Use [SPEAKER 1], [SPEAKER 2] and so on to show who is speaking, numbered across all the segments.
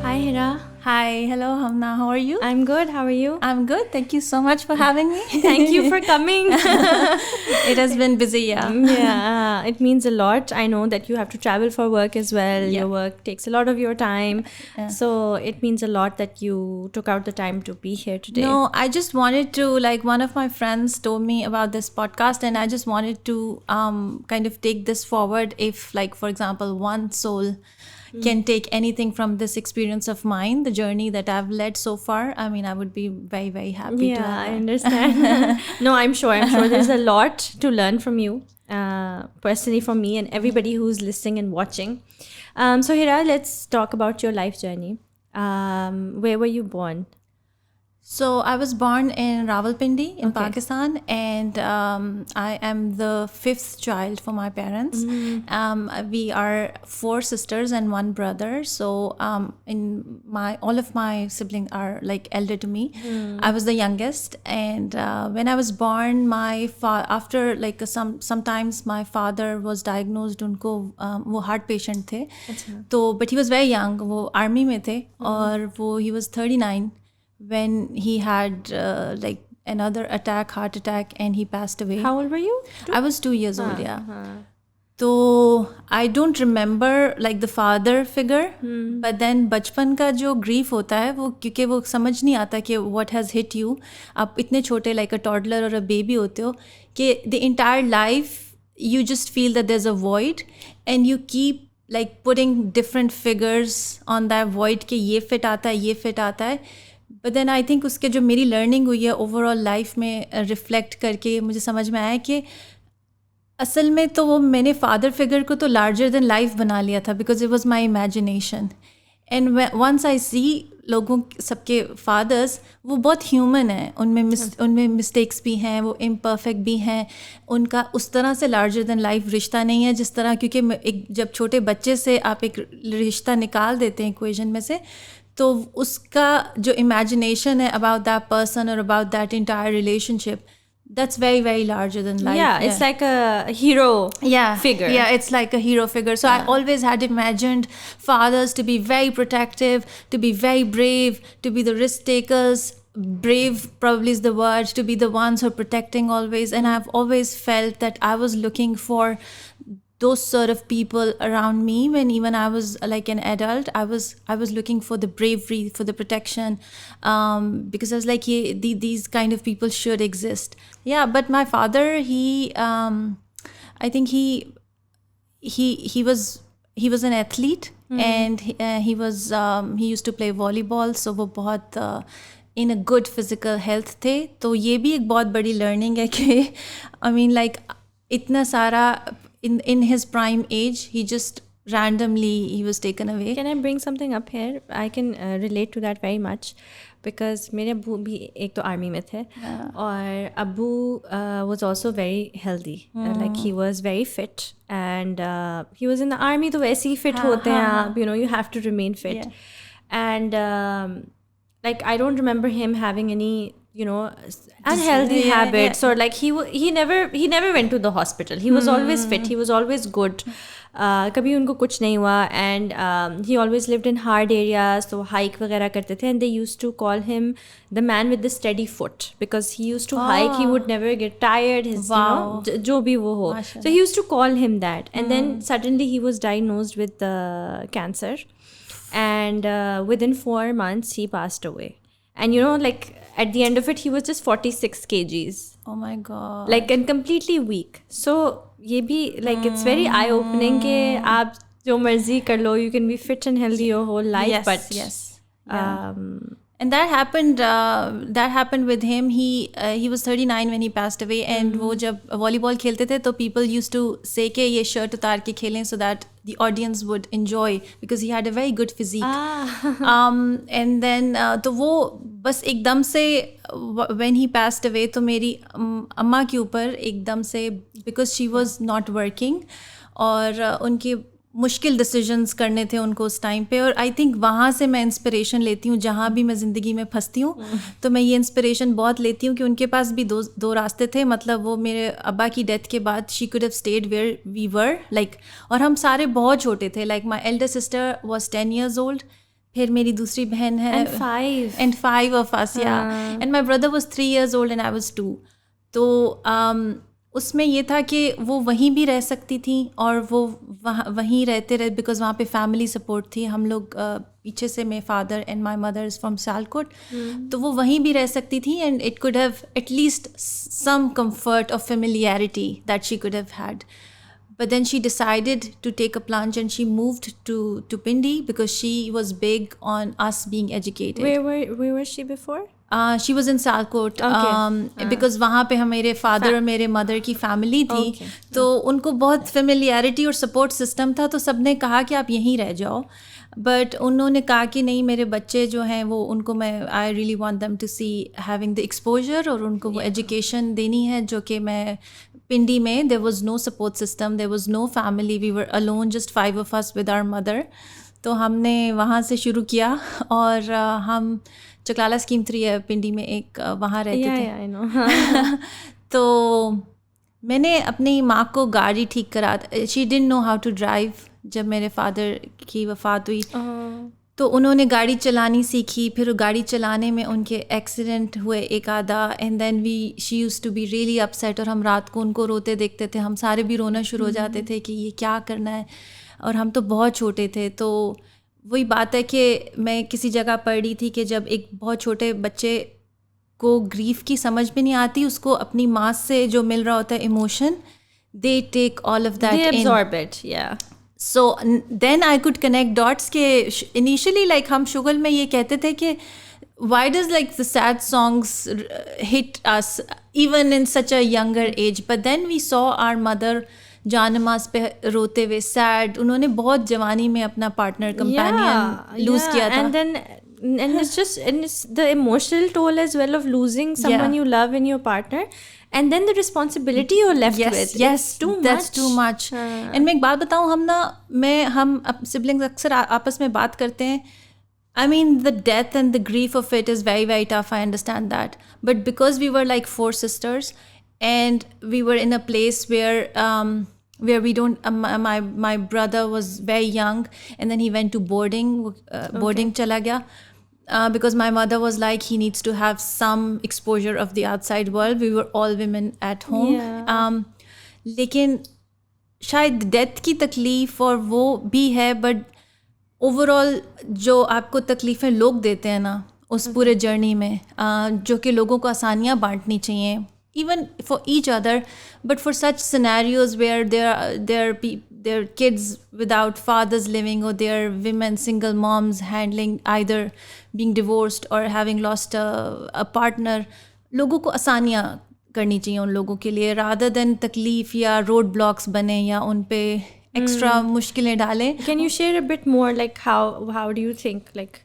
[SPEAKER 1] Hi, Hira.
[SPEAKER 2] Hi, hello, Hamna. How are you?
[SPEAKER 1] I'm good. How are you?
[SPEAKER 2] I'm good. Thank you so much for having me.
[SPEAKER 1] Thank you for coming.
[SPEAKER 2] It has been busy, yeah.
[SPEAKER 1] Yeah, it means a lot. I know that you have to travel for work as well.
[SPEAKER 2] Yeah.
[SPEAKER 1] Your work takes a lot of your time.
[SPEAKER 2] Yeah.
[SPEAKER 1] So it means a lot that you took out the time to be here today.
[SPEAKER 2] No, I just wanted to, like, one of my friends told me about this podcast, and I just wanted to kind of take this forward. If, like, for example, one soul can take anything from this experience of mine, the journey that I've led so far, I mean, I would be very, very happy to
[SPEAKER 1] Yeah,
[SPEAKER 2] have
[SPEAKER 1] I
[SPEAKER 2] that.
[SPEAKER 1] understand. No, I'm sure there's a lot to learn from you, personally from me and everybody who's listening and watching. So Hira, let's talk about your life journey. Where were you born?
[SPEAKER 2] So I was born in Rawalpindi in Pakistan, and I am the fifth child for my parents. We are four sisters and one brother. So all of my siblings are like elder to me. I was the youngest, and when I was born, after like sometimes my father was diagnosed. उनको वो heart patient थे. तो but he was very young. वो army में थे और वो he was 39. When he had like another heart attack, and he passed away.
[SPEAKER 1] How old were you?
[SPEAKER 2] I was 2 years old, yeah. So I don't remember like the father figure, but then बचपन का जो grief होता है वो क्योंकि वो समझ नहीं आता कि what has hit you. आप इतने छोटे like a toddler or a baby होते हो कि the entire life you just feel that there's a void, and you keep like putting different figures on that void कि ये fit आता है, ये fit आता है. बट देन आई थिंक उसके जो मेरी लर्निंग हुई है ओवरऑल लाइफ में रिफ्लेक्ट करके मुझे समझ में आया कि असल में तो वो मैंने फादर फिगर को तो लार्जर देन लाइफ बना लिया था because it was my imagination. And once I see लोगों सबके फादर्स वो बहुत ह्यूमन हैं, उनमें मिस्टेक्स भी हैं, वो इम्परफेक्ट भी हैं, उनका उस तरह से लार्जर देन लाइफ रिश्ता नहीं है जिस तरह, क्योंकि एक जब छोटे बच्चे से आप एक रिश्ता निकाल देते हैं इक्वेशन में से, तो उसका जो इमेजिनेशन है अबाउट दैट पर्सन और about that entire relationship, that's very, very larger than life.
[SPEAKER 1] Yeah, it's like a hero figure.
[SPEAKER 2] Yeah, it's like a hero figure. So I always had imagined fathers to be very protective, to be very brave, to be the risk takers. Brave probably is the word, to be the ones who are protecting always. And I've always felt that I was looking for those sort of people around me when even I was like an adult. I was looking for the bravery, for the protection, because I was like, these kind of people should exist. Yeah, but my father, I think he was an athlete, and he used to play volleyball, so वो बहुत in a good physical health थे. तो ये भी एक बहुत बड़ी learning है कि I mean like इतना सारा in his prime age, he just randomly he was taken away.
[SPEAKER 1] Can I bring something up here? I can relate to that very much because मेरे अब्बू भी एक तो आर्मी में थे और अब्बू was also very healthy. Like he was very fit, and he was in the army, तो वैसे ही fit होते हैं आप, you know, you have to remain fit. And like I don't remember him having any, you know, unhealthy habits, or like he never went to the hospital. He was always fit, he was always good. कभी उनको कुछ नहीं हुआ. And he always lived in hard areas, so hike वगैरह करते थे, and they used to call him the man with the steady foot because he used to hike. He would never get tired. His you know, जो भी वो हो. So he used to call him that. And then suddenly he was diagnosed with cancer, and within 4 months he passed away. And you know, like at the end of it, he was just 46 kgs.
[SPEAKER 2] Oh my God.
[SPEAKER 1] Like, and completely weak. So ये भी like it's very eye opening कि आप जो मर्जी कर लो, you can be fit and healthy your whole life.
[SPEAKER 2] Yes,
[SPEAKER 1] but
[SPEAKER 2] yes. Yeah. And that happened with him. He was 39 when he passed away. And वो जब volleyball खेलते थे तो people used to say कि ये shirt उतार के खेलें so that the audience would enjoy, because he had a very good physique. And then तो वो बस एकदम से when he passed away तो मेरी अम्मा के ऊपर एकदम से, because she was not working और उनके मुश्किल डिसीजंस करने थे उनको उस टाइम पे. और आई थिंक वहाँ से मैं इंस्पिरेशन लेती हूँ. जहाँ भी मैं ज़िंदगी में फंसती हूँ तो मैं ये इंस्पिरेशन बहुत लेती हूँ कि उनके पास भी दो रास्ते थे. मतलब वो मेरे अब्बा की डेथ के बाद she could have stayed where we were like, और हम सारे बहुत छोटे थे. Like my elder sister was 10 years old, फिर मेरी दूसरी बहन है
[SPEAKER 1] and
[SPEAKER 2] 5 of us, yeah. And my brother was 3 years old and I was 2. तो उसमें ये था कि वो वहीं भी रह सकती थी और वो वहीं रहते रहे बिकॉज वहाँ पे फैमिली सपोर्ट थी. हम लोग पीछे से मेरे father and my mother is from Sialkot, तो वो वहीं भी रह सकती थी and it could have at least some comfort of familiarity that she could have had. But then she decided to take a plunge and she moved to Pindi because she was big on us being educated.
[SPEAKER 1] Where was she before?
[SPEAKER 2] She was in Sialkot. Okay. Because वहाँ पे हमारे father और मेरे mother की family थी. Okay. तो उनको बहुत फेमिलियरिटी और सपोर्ट सिस्टम था, तो सबने कहा कि आप यहीं रह जाओ. बट उन्होंने कहा कि नहीं, मेरे बच्चे जो हैं वो उनको मैं I really want them to see having the exposure और उनको वो एजुकेशन देनी है जो कि मैं पिंडी में there was no support system, there was no family, we were alone, just 5 of us with our mother. तो हमने वहाँ से शुरू किया और हम चकलाला स्कीम 3 है पिंडी में एक, वहाँ रहते थे.
[SPEAKER 1] I know.
[SPEAKER 2] तो मैंने अपनी माँ को गाड़ी ठीक करा. She didn't know how to drive. जब मेरे फादर की वफ़ात हुई तो उन्होंने गाड़ी चलानी सीखी. फिर गाड़ी चलाने में उनके एक्सीडेंट हुए एक आधा and then she used to be really upset. और हम रात को उनको रोते देखते थे, हम सारे भी रोना शुरू हो जाते थे कि ये क्या करना है. और हम तो बहुत छोटे थे. तो वही बात है कि मैं किसी जगह पढ़ रही थी कि जब एक बहुत छोटे बच्चे को ग्रीफ की समझ भी नहीं आती, उसको अपनी माँ से जो मिल रहा होता है emotion, they take all of that in.
[SPEAKER 1] They absorb it, yeah.
[SPEAKER 2] So then I could connect dots के initially like हम शुगल में ये कहते थे कि why does like the sad songs hit us even in such a younger age, but then we saw our mother जानमाज पे रोते हुए sad. उन्होंने बहुत जवानी में अपना पार्टनर कंपेनियन लूज किया था.
[SPEAKER 1] And it's the emotional toll as well of losing someone you love in your partner. And then the responsibility you're left with.
[SPEAKER 2] Yes, that's too much. And मैं एक बात बताऊँ, हम siblings अक्सर आपस में बात करते हैं. I mean, the death and the grief of it is very, very tough. I understand that. But because we were like 4 sisters and we were in a place where we don't, my brother was very young and then he went to boarding chala gaya. Because my mother was like, he needs to have some exposure of the outside world. We were all women at home. Yeah. लेकिन शायद death की तकलीफ़ और वो भी है, but overall जो आपको तकलीफ़ें लोग देते हैं ना उस पूरे जर्नी में, जो कि लोगों को आसानियाँ बांटनी चाहिए, even for each other, but for such scenarios where there are kids without fathers living, or there are women, single moms handling either being divorced or having lost a partner. लोगों को आसानियाँ करनी चाहिए उन लोगों के लिए, rather than तकलीफ़ या रोड ब्लॉक्स बने या उन पे एक्स्ट्रा मुश्किलें डालें.
[SPEAKER 1] Can you share a bit more, like how do you think, like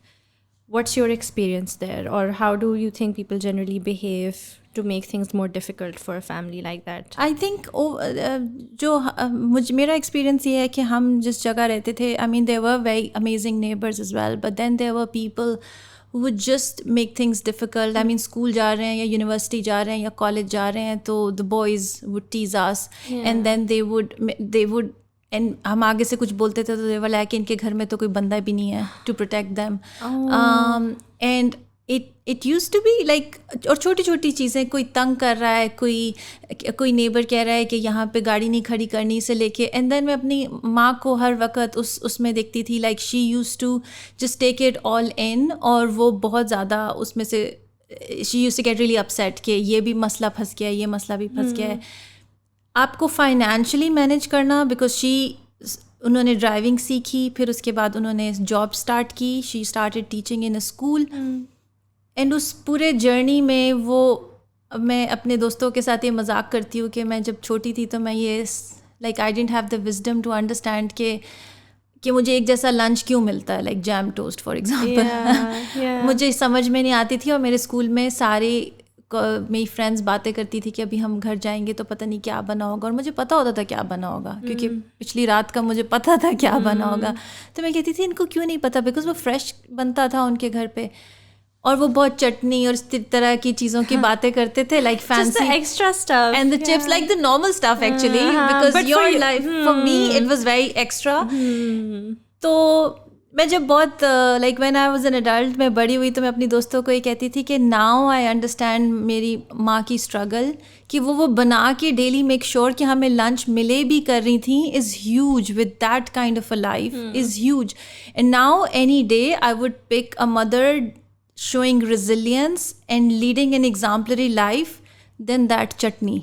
[SPEAKER 1] what's your experience there, or how do you think people generally behave to make things more difficult for a family like that?
[SPEAKER 2] I think जो मेरा experience ये है कि हम जिस जगह रहते थे, I mean there were very amazing neighbors as well, but then there were people who would just make things difficult. I mean school जा रहे हैं या university जा रहे हैं या college जा रहे हैं, तो the boys would tease us. Yeah. And then they would and हम आगे से कुछ बोलते थे तो they were like, इनके घर में तो कोई बंदा भी नहीं है to protect them. And it used to be like, और छोटी छोटी चीज़ें, कोई तंग कर रहा है, कोई नेबर कह रहा है कि यहाँ पे गाड़ी नहीं खड़ी करनी से लेके, एंड देन मैं अपनी माँ को हर वक्त उसमें देखती थी, like she used to just take it all in, और वो बहुत ज़्यादा उसमें से she used to get really upset कि ये भी मसला फंस गया है, ये मसला भी फंस गया है. आपको फाइनेंशियली मैनेज करना, बिकॉज उन्होंने ड्राइविंग सीखी, फिर उसके बाद उन्होंने जॉब स्टार्ट की, she started teaching in a school. And उस पूरे जर्नी में मैं अपने दोस्तों के साथ ये मजाक करती हूँ कि मैं जब छोटी थी तो मैं ये like I didn't have the wisdom to understand कि मुझे एक जैसा लंच क्यों मिलता है, like jam toast for example. मुझे समझ में नहीं आती थी, और मेरे स्कूल में सारे मेरी फ्रेंड्स बातें करती थी कि अभी हम घर जाएंगे तो पता नहीं क्या बना होगा, और मुझे पता होता था क्या बना होगा क्योंकि पिछली रात का मुझे पता था क्या बना होगा. तो मैं कहती थी इनको क्यों नहीं पता, बिकॉज वो फ्रेश बनता था उनके घर पे, और वो बहुत चटनी और इस तरह की चीज़ों की बातें करते थे, like fancy
[SPEAKER 1] extra stuff
[SPEAKER 2] and the chips, like the normal stuff actually, because your life for me it was very extra. तो मैं जब बहुत like when I was an adult मैं बड़ी हुई तो मैं अपनी दोस्तों को ये कहती थी कि नाउ आई अंडरस्टैंड मेरी माँ की स्ट्रगल कि वो बना के डेली मेक श्योर कि हमें लंच मिले भी कर रही थी is huge with that kind of a life is huge and now any day I would pick a mother showing resilience and leading an exemplary life than that chutney.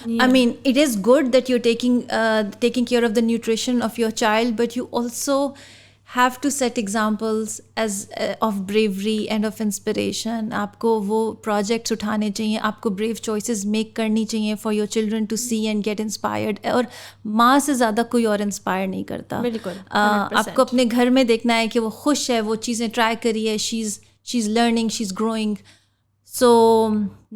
[SPEAKER 2] Yeah. I mean, it is good that you're taking care of the nutrition of your child, but you also have to set examples as of bravery and of inspiration. आपको वो projects उठाने चाहिए, आपको brave choices make करनी चाहिए for your children to see and get inspired. और माँ से ज़्यादा कोई और inspire नहीं करता.
[SPEAKER 1] बिल्कुल.
[SPEAKER 2] आपको अपने घर में देखना है कि वो खुश है, वो चीज़ें try करी है, she's learning, she's growing. So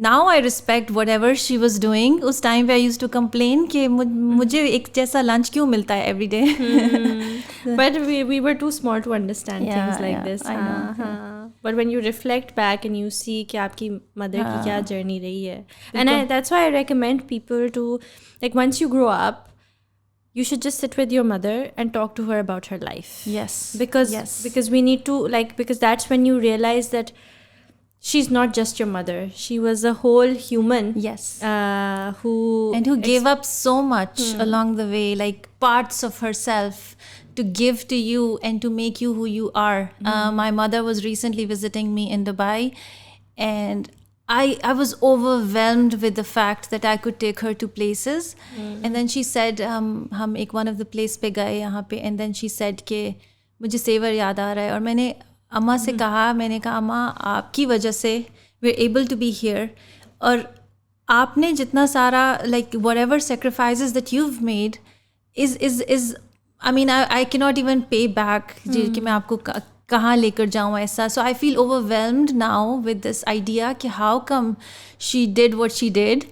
[SPEAKER 2] now I respect whatever she was doing. उस time पे I used to complain कि मुझे एक जैसा lunch क्यों मिलता है every day.
[SPEAKER 1] But we were too small to understand things like this.
[SPEAKER 2] I know.
[SPEAKER 1] But when you reflect back and you see कि आपकी mother की क्या journey रही है, and that's why I recommend people to, like, once you grow up, you should just sit with your mother and talk to her about her life.
[SPEAKER 2] Yes.
[SPEAKER 1] Because we need to, like, because that's when you realize that she's not just your mother. She was a whole human.
[SPEAKER 2] Yes.
[SPEAKER 1] Who
[SPEAKER 2] gave up so much along the way, like parts of herself to give to you and to make you who you are. My mother was recently visiting me in Dubai, and I was overwhelmed with the fact that I could take her to places. And then she said, हम एक one of the place पे गए यहाँ पे, and then she said कि मुझे saver याद आ रहा है, और मैंने अम्मा से कहा, मैंने कहा अम्मा आपकी वजह से we're able to be here, और आपने जितना सारा like whatever sacrifices that you've made is I mean I cannot even pay back कि मैं आपको कहाँ लेकर जाऊँ ऐसा. So I feel overwhelmed now with this idea कि how come she did what she did,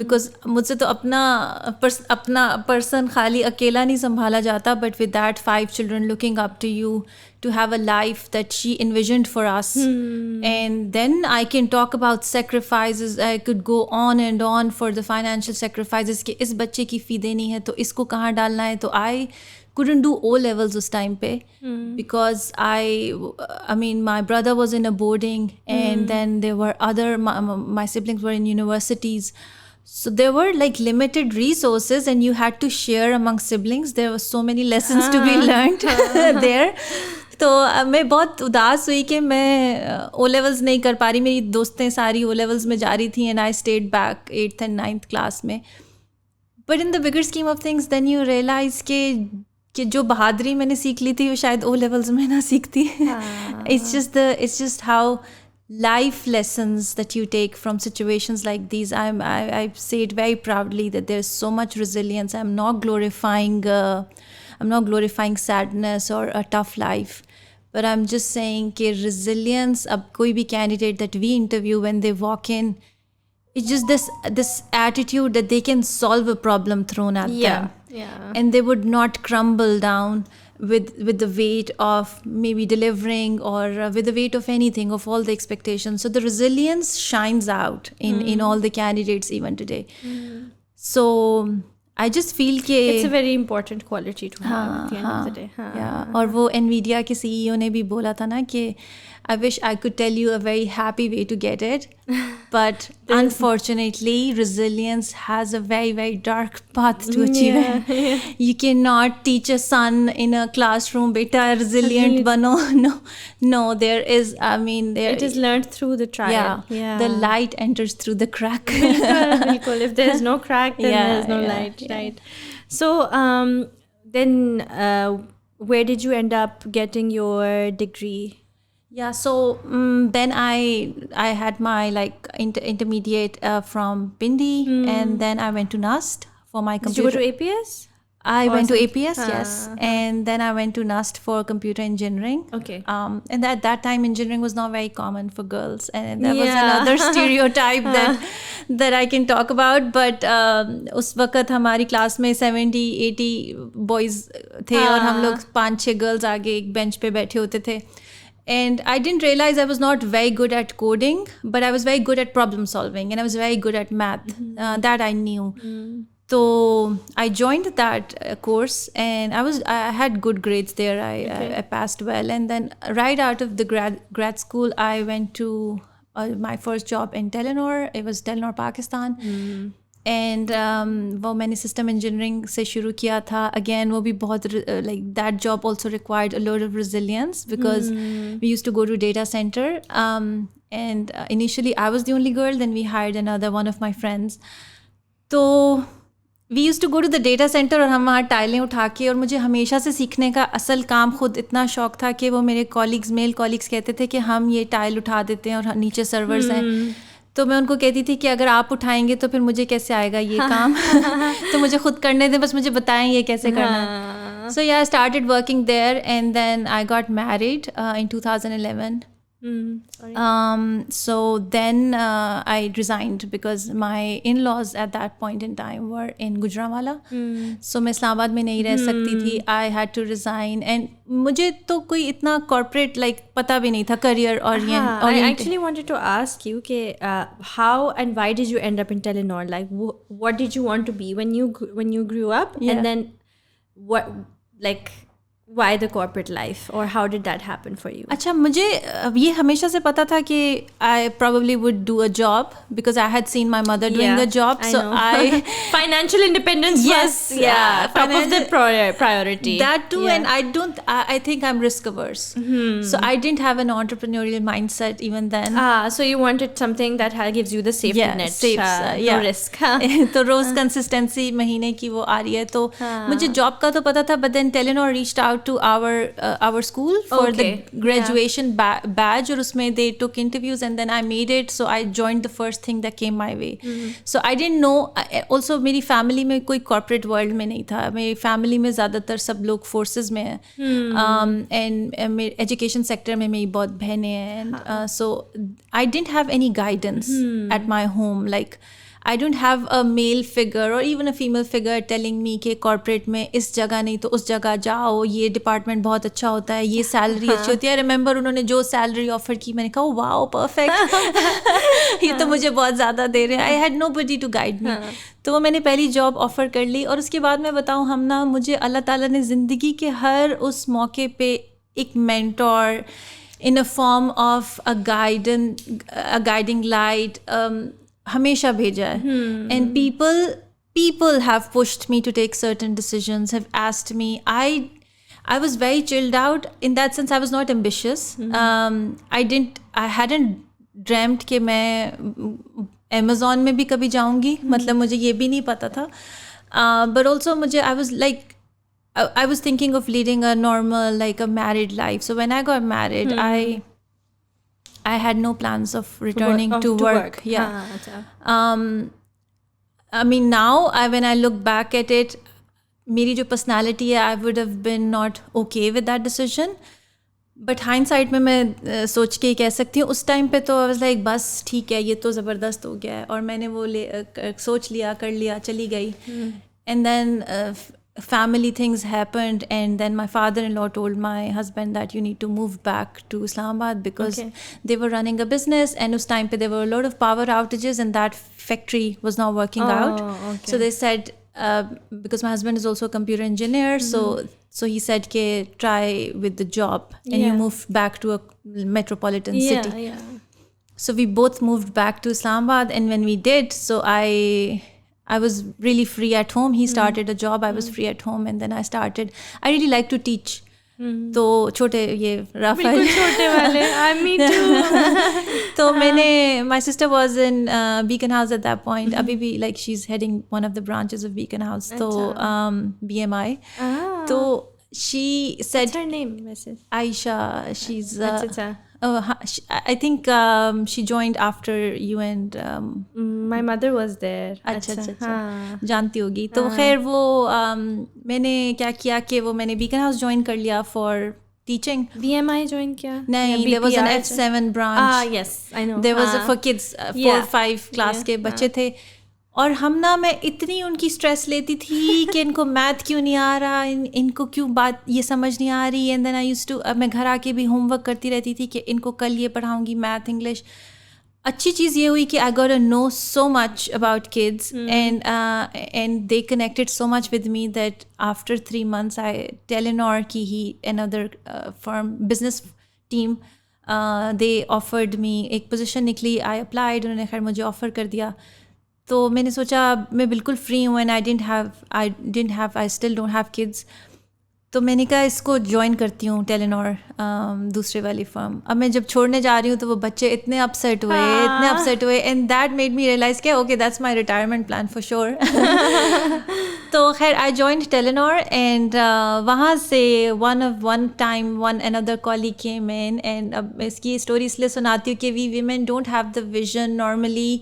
[SPEAKER 2] because मुझसे तो अपना person खाली अकेला नहीं संभाला जाता, but with that 5 children looking up to you to have a life that she envisioned for us. And then I can talk about sacrifices. I could go on and on for the financial sacrifices कि इस बच्चे की फ़ी देनी है तो इसको कहाँ डालना है. तो I couldn't do O levels उस time पे because I mean my brother was in a boarding, and then there were other my siblings were in universities, so there were like limited resources and you had to share among siblings. There were so many lessons to be learned there. तो मैं बहुत उदास हुई कि मैं O levels नहीं कर पा रही. मेरी दोस्तें सारी O levels में जा रही थी and I stayed back 8th and 9th class में. But in the bigger scheme of things, then you realize कि जो बहादुरी मैंने सीख ली थी वो शायद O levels में ना सीखती. It's just how life lessons that you take from situations like these. I say it very proudly that there's so much resilience. I'm not glorifying sadness or a tough life, but I'm just saying कि resilience, अब कोई भी candidate that we interview, when they walk in, it's just this attitude that they can solve a problem thrown at them.
[SPEAKER 1] Yeah.
[SPEAKER 2] And they would not crumble down with the weight of maybe delivering or with the weight of anything, of all the expectations. So the resilience shines out in all the candidates even today. So I just feel कि
[SPEAKER 1] it's a very important quality to have at the end of the day.
[SPEAKER 2] Yeah. और वो NVIDIA के CEO ने भी बोला था ना कि I wish I could tell you a very happy way to get it, but unfortunately resilience has a very, very dark path to achieve it. Yeah. You cannot teach a son in a classroom, beta resilient bano. No, there is, I mean,
[SPEAKER 1] it is learned through the trial.
[SPEAKER 2] Yeah. The light enters through the crack.
[SPEAKER 1] Bilkul. If there is no crack, then there is no light, right? So then where did you end up getting your degree?
[SPEAKER 2] Yeah, so then I had my like intermediate from Pindi, and then I went to NUST for my computer.
[SPEAKER 1] Did you go to APS?
[SPEAKER 2] I went to APS, yes. And then I went to NUST for computer engineering.
[SPEAKER 1] Okay.
[SPEAKER 2] And at that time, engineering was not very common for girls. And that was another stereotype that I can talk about. But उस वक्त हमारी class में 70-80 boys थे और हम लोग 5-6 girls आगे एक bench पे बैठे होते थे. And I didn't realize I was not very good at coding, but I was very good at problem solving, and I was very good at math. That I knew. So I joined that course, and I had good grades there. I passed well, and then right out of the grad school, I went to my first job in Telenor. It was Telenor Pakistan. And वो मैंने system engineering से शुरू किया था. Again वो भी बहुत like that job also required a lot of resilience because we used to go to data center, and initially I was the only girl. Then we hired another one of my friends. तो we use to go to the data center और हम वहाँ टाइलें उठा के, और मुझे हमेशा से सीखने का असल काम खुद इतना शौक था कि वो मेरे मेल कॉलीग्स कहते थे कि हम ये टाइल उठा देते हैं और नीचे सर्वर्स हैं. तो मैं उनको कहती थी कि अगर आप उठाएंगे तो फिर मुझे कैसे आएगा ये काम. तो मुझे खुद करने दें, बस मुझे बताएं ये कैसे करना है. So yeah I started working there, and then I got married in 2011. So then I resigned because my in-laws at that point in time were in Gujranwala. So मैं इस्लामाबाद में नहीं रह सकती थी. I had to resign, and मुझे तो कोई इतना corporate like पता भी नहीं था career oriented.
[SPEAKER 1] I actually wanted to ask you कि how and why did you end up in Telenor? Like what did you want to be when you grew up?
[SPEAKER 2] Yeah.
[SPEAKER 1] And then what, like why the corporate life, or how did that happen for you?
[SPEAKER 2] अच्छा, मुझे ये हमेशा से पता था कि I probably would do a job because I had seen my mother doing a job.
[SPEAKER 1] I
[SPEAKER 2] so
[SPEAKER 1] know.
[SPEAKER 2] I
[SPEAKER 1] Financial independence
[SPEAKER 2] Yes,
[SPEAKER 1] was top of the priority.
[SPEAKER 2] That too, and I think I'm risk averse. So I didn't have an entrepreneurial mindset even then.
[SPEAKER 1] So you wanted something that gives you the safety net, no risk.
[SPEAKER 2] तो रोज consistency महीने की वो आ रही है. तो मुझे job का तो पता था, but then Telenor reached out to our school for the graduation badge, और उसमें they took interviews, and then I made it. So I joined the first thing that came my way. So I didn't know. Also मेरी family में कोई corporate world में नहीं था. मेरी family में ज़्यादातर सब लोग forces में हैं, and मेरे education sector में मेरी बहुत बहनें हैं, and so I didn't have any guidance at my home. Like I don't have a male figure or even a female figure telling me कि corporate में इस जगह नहीं तो उस जगह जाओ, ये department बहुत अच्छा होता है, ये salary अच्छी होती है. I remember उन्होंने जो salary offer की, मैंने कहा wow perfect. ये तो मुझे बहुत ज़्यादा दे रहे हैं. I had nobody to guide me. तो वो मैंने पहली जॉब ऑफ़र कर ली. और उसके बाद मैं बताऊँ, हम ना, मुझे अल्लाह ताला ने ज़िंदगी के हर उस मौके पे एक mentor in a form of a guiding light हमेशा भेजा है. And people have pushed me to take certain decisions, have asked me. I was very chilled out in that sense. I was not ambitious. I hadn't dreamt कि मैं Amazon में भी कभी जाऊंगी. मतलब मुझे ये भी नहीं पता था. But also मुझे I was thinking of leading a normal, like a married life. So when I got married, I had no plans of returning to work. Yeah. I mean, now when I look back at it, मेरी जो personality है, I would have been not okay with that decision. But hindsight में मैं सोच के कह सकती हूँ, उस टाइम पे तो I was like, बस ठीक है, ये तो ज़बरदस्त हो गया है, और मैंने वो सोच लिया, कर लिया, चली गई. And then family things happened, and then my father-in-law told my husband that you need to move back to Islamabad because they were running a business, and us time pe there were a lot of power outages and that factory was not working out. So they said, because my husband is also a computer engineer, so he said ke try with the job and you move back to a metropolitan city. So we both moved back to Islamabad, and when we did, so I was really free at home. He started a job, I was free at home, and then I really like to teach. तो छोटे ये Rafale
[SPEAKER 1] छोटे वाले me too.
[SPEAKER 2] तो मैंने, my sister was in Beacon House at that point. अभी भी like she's heading one of the branches of Beacon House. तो BMI. तो she said,
[SPEAKER 1] what's her name वैसे?
[SPEAKER 2] Aisha. She's I think she joined after you, and
[SPEAKER 1] my mother was there.
[SPEAKER 2] अच्छा जानती होगी. तो खैर वो मैंने क्या किया कि वो मैंने Beacon House join कर लिया for teaching.
[SPEAKER 1] BMI join किया?
[SPEAKER 2] नहीं, there was an F7 branch.
[SPEAKER 1] Yes, I know.
[SPEAKER 2] There was for kids 4-5 class के बच्चे थे. और हम ना, मैं इतनी उनकी स्ट्रेस लेती थी कि इनको मैथ क्यों नहीं आ रहा, इनको क्यों बात ये समझ नहीं आ रही. And then I used to, अब मैं घर आके भी होमवर्क करती रहती थी कि इनको कल ये पढ़ाऊंगी, मैथ, इंग्लिश. अच्छी चीज़ ये हुई कि I got to know so much about kids and they connected so much with me that after 3 months Telenor की ही another firm business team they offered me एक position निकली. I applied, उन्होंने खैर मुझे offer कर दिया. तो मैंने सोचा मैं बिल्कुल फ्री हूँ and I still don't have kids. तो मैंने कहा इसको ज्वाइन करती हूँ टेलीनॉर दूसरे वाली फर्म. अब मैं जब छोड़ने जा रही हूँ तो वो बच्चे इतने अपसेट हुए and that made me realise कि okay that's my retirement plan for sure. तो खैर आई जॉइंड टेलीनॉर एंड वहाँ से one time another colleague came in. And अब इसकी स्टोरी इसलिए सुनाती हूँ कि we women don't have the vision normally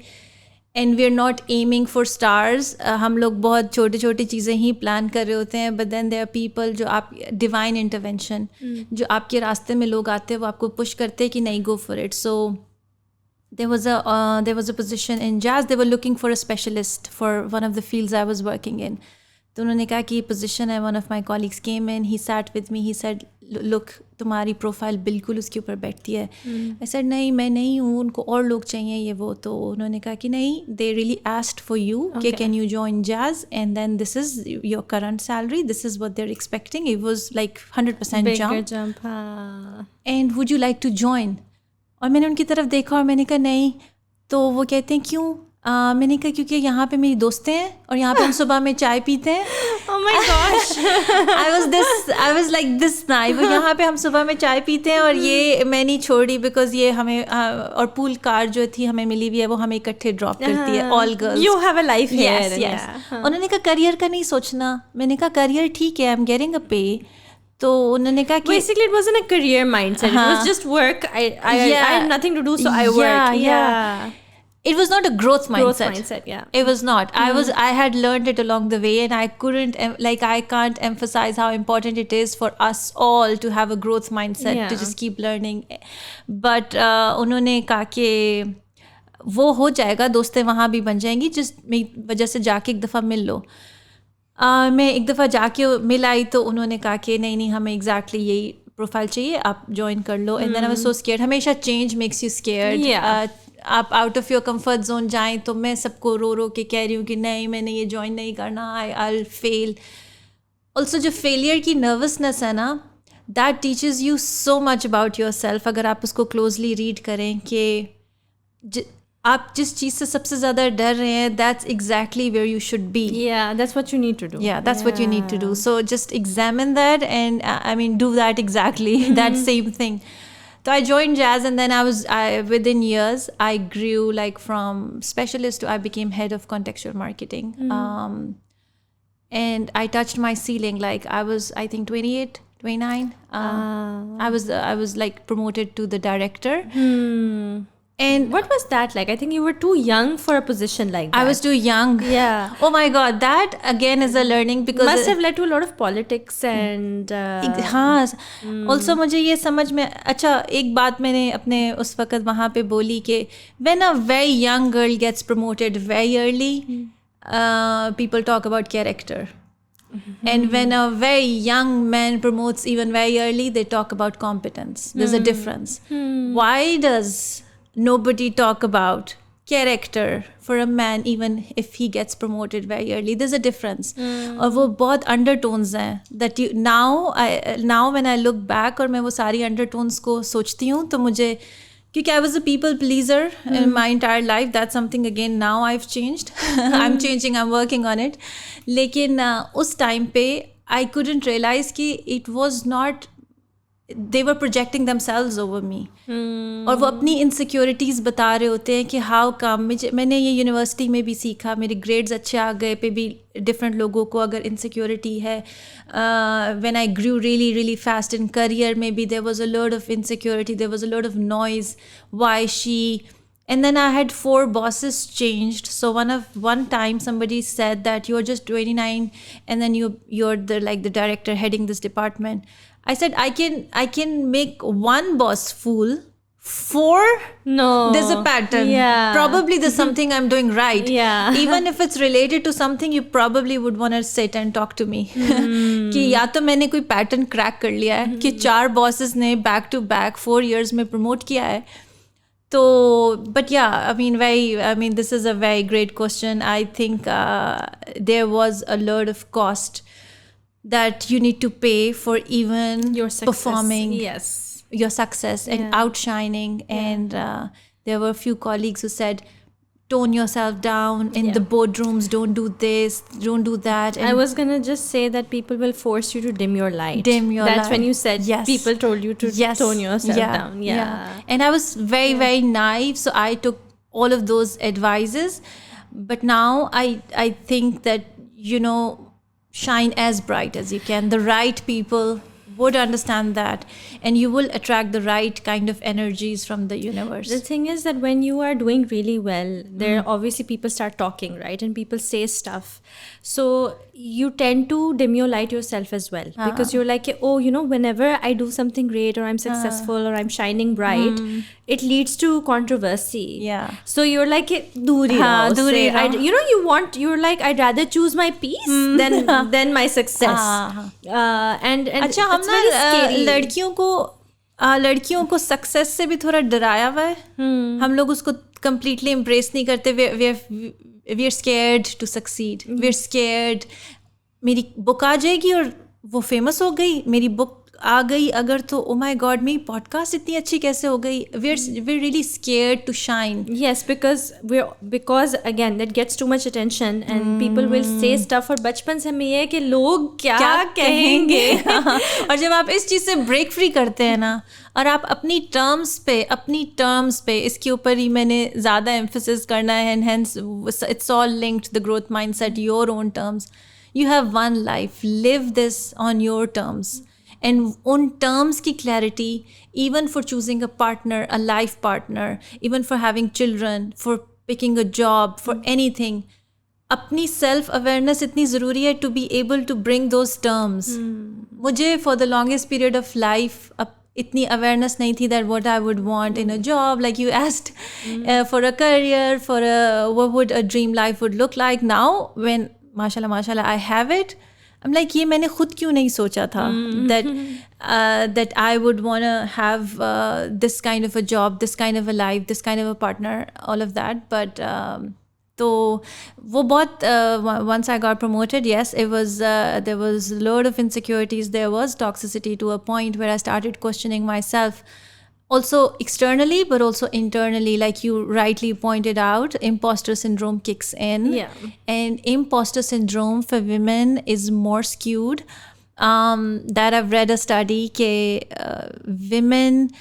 [SPEAKER 2] and we are not aiming for stars. हम लोग बहुत छोटी छोटी चीज़ें ही प्लान कर रहे होते हैं. But then there are people जो आप डिवाइन इंटरवेंशन जो आपके रास्ते में लोग आते हैं वो आपको पुश करते हैं कि नहीं go for it. So there was a position in Jazz. They were looking for a specialist for one of the fields I was working in. तो उन्होंने कहा कि पोजीशन है. One of my colleagues came in, he sat with me, he said look तुम्हारी profile बिल्कुल उसके ऊपर बैठती है. आई सेड नहीं मैं नहीं हूँ, उनको और लोग चाहिए ये वो. तो उन्होंने कहा कि नहीं, they really asked for you कि can you join Jazz and then this is your current salary, this is what they are expecting. It was like 100% jump and would you like to join. और मैंने उनकी तरफ देखा और मैंने कहा नहीं. तो वो कहते हैं क्यों? मैंने कहा क्योंकि यहाँ पे मेरी दोस्तें हैं और यहाँ पे हम सुबह में चाय पीते हैं.
[SPEAKER 1] Oh my gosh.
[SPEAKER 2] I was like this ना. वो यहाँ पे हम सुबह में चाय पीते हैं और ये मैं नहीं छोड़ी बिकॉज ये हमें और पूल कार जो थी हमें मिली हुई है वो हमें इकट्ठे ड्रॉप करती है. All girls.
[SPEAKER 1] You have a life here.
[SPEAKER 2] Yes. उन्होंने कहा करियर का नहीं सोचना. मैंने कहा करियर ठीक है, आई एम गेटिंग अ पे. तो उन्होंने कहा कि
[SPEAKER 1] basically it wasn't a career mindset. It was just work. I had nothing to do, so I worked. Yeah.
[SPEAKER 2] It was not a growth mindset.
[SPEAKER 1] Yeah.
[SPEAKER 2] It was not. I had learned it along the way and I can't emphasize how important it is for us all to have a growth mindset, to just keep learning. But उन्होंने कहा कि वो हो जाएगा, दोस्तें वहाँ भी बन जाएंगी, just मेरी वजह से जाके एक दफ़ा मिल लो. मैं एक दफ़ा जाके मिल आई तो उन्होंने कहा कि नहीं हमें एग्जैक्टली यही प्रोफाइल चाहिए, आप ज्वाइन कर लो. And then I was so scared. हमेशा चेंज मेक्स यू स्केयर्ड. आप out of your comfort zone जाएं. तो मैं सबको रो के कह रही हूँ कि नहीं मैंने ये ज्वाइन नहीं करना, आई विल फेल. ऑल्सो जो फेलियर की नर्वसनेस है ना, that teaches you so much about your self. अगर आप उसको क्लोजली रीड करें कि आप जिस चीज़ से सबसे ज़्यादा डर रहे हैं, that's exactly where you should be.
[SPEAKER 1] That's what you need to do.
[SPEAKER 2] That's what you need to do. So just examine that and I mean do that exactly, that same thing. So I joined Jazz and then within years I grew like from specialist to I became head of contextual marketing. And I touched my ceiling. Like I was, I think 28, 29. I was like promoted to the director.
[SPEAKER 1] And what was that like? I think you were too young for a position like that.
[SPEAKER 2] I was too young.
[SPEAKER 1] Yeah.
[SPEAKER 2] Oh my God, that again is a learning because
[SPEAKER 1] must have led to a lot of politics and.
[SPEAKER 2] हाँ. Also मुझे ये समझ में अच्छा एक बात मैंने अपने उस वक्त वहाँ पे बोली कि when a very young girl gets promoted very early, people talk about character. And when a very young man promotes even very early, they talk about competence. There's a difference. Why does nobody talk about character for a man even if he gets promoted very early? There's a difference. और वो बहुत undertones हैं that you now when I look back और मैं वो सारी undertones को सोचती हूँ तो मुझे, क्योंकि I was a people pleaser in my entire life. That's something again now I've changed. I'm changing, I'm working on it. लेकिन उस time पे I couldn't realize कि it was not, they were projecting themselves over me. और वो अपनी insecurities बता रहे होते हैं कि हाउ कम. मैंने ये यूनिवर्सिटी में भी सीखा, मेरे ग्रेड्स अच्छे आ गए पे भी डिफरेंट लोगों को अगर इनसिक्योरिटी है. When I grew really really fast in career में भी there was a lot of insecurity, there was a lot of noise. Why she. And then I had 4 bosses changed. So one time somebody said that you're just 29 and then you're the director heading this department. I said I can make one boss fool. 4?
[SPEAKER 1] No.
[SPEAKER 2] There's a pattern.
[SPEAKER 1] Yeah.
[SPEAKER 2] Probably there's something I'm doing right.
[SPEAKER 1] Yeah.
[SPEAKER 2] Even if it's related to something, you probably would want to sit and talk to me. कि या तो मैंने कोई pattern crack कर लिया है कि 4 bosses ने back to back 4 years में promote किया है. So, but yeah, I mean, this is a very great question. I think there was a lot of cost that you need to pay for even
[SPEAKER 1] Your success.
[SPEAKER 2] performing
[SPEAKER 1] Yes.
[SPEAKER 2] your success and outshining. And there were a few colleagues who said, tone yourself down in the boardrooms, don't do this, don't do that. And
[SPEAKER 1] I was gonna just say that people will force you to dim your light.
[SPEAKER 2] That's
[SPEAKER 1] when you said people told you to tone yourself down. Yeah.
[SPEAKER 2] And I was very, very naive, so I took all of those advices. But now I think that, shine as bright as you can. The right people would understand that, and you will attract the right kind of energies from the universe.
[SPEAKER 1] The thing is that when you are doing really well, there obviously people start talking, right? And people say stuff. So you tend to dim your light yourself as well, because you're like, oh, whenever I do something great or I'm successful or I'm shining bright, it leads to controversy.
[SPEAKER 2] Yeah.
[SPEAKER 1] So you're like, duri raho
[SPEAKER 2] duri
[SPEAKER 1] se.
[SPEAKER 2] raho.
[SPEAKER 1] You're like, I'd rather choose my peace than my success. And
[SPEAKER 2] अच्छा, हम
[SPEAKER 1] it's very
[SPEAKER 2] ना
[SPEAKER 1] scary.
[SPEAKER 2] लड़कियों को success से भी थोड़ा डराया हुआ है. हम लोग उसको completely embrace नहीं करते. We're scared to succeed. We're scared. मेरी बुक आ जाएगी और वो फेमस हो गई, मेरी बुक आ गई अगर, तो oh my god, मेरी पॉडकास्ट इतनी अच्छी कैसे हो गई. We're really scared to shine.
[SPEAKER 1] Yes, because again that gets too much attention and people will say stuff. और बचपन से हमें ये है कि लोग क्या कहेंगे.
[SPEAKER 2] और जब आप इस चीज़ से ब्रेक फ्री करते हैं ना, और आप अपनी टर्म्स पे इसके ऊपर ही मैंने ज़्यादा एम्फेसिस करना है, and hence it's all linked, the growth mindset, your own terms. You have one life, live this on your terms. And on terms की clarity, even for choosing a partner, a life partner, even for having children, for picking a job, for anything, अपनी self awareness इतनी ज़रूरी है to be able to bring those terms. मुझे for the longest period of life इतनी awareness नहीं थी that what I would want in a job, like you asked, for a career, for what would a dream life would look like. Now when mashallah I have it, I'm like, ये मैंने खुद क्यों नहीं सोचा था that I would want to have this kind of a job, this kind of a life, this kind of a partner, all of that. But तो वो बहुत once I got promoted, yes, it was there was a lot of insecurities, there was toxicity to a point where I started questioning myself. Also externally, but also internally, like you rightly pointed out, imposter syndrome kicks in.
[SPEAKER 1] Yeah.
[SPEAKER 2] And imposter syndrome for women is more skewed. That I've read a study that women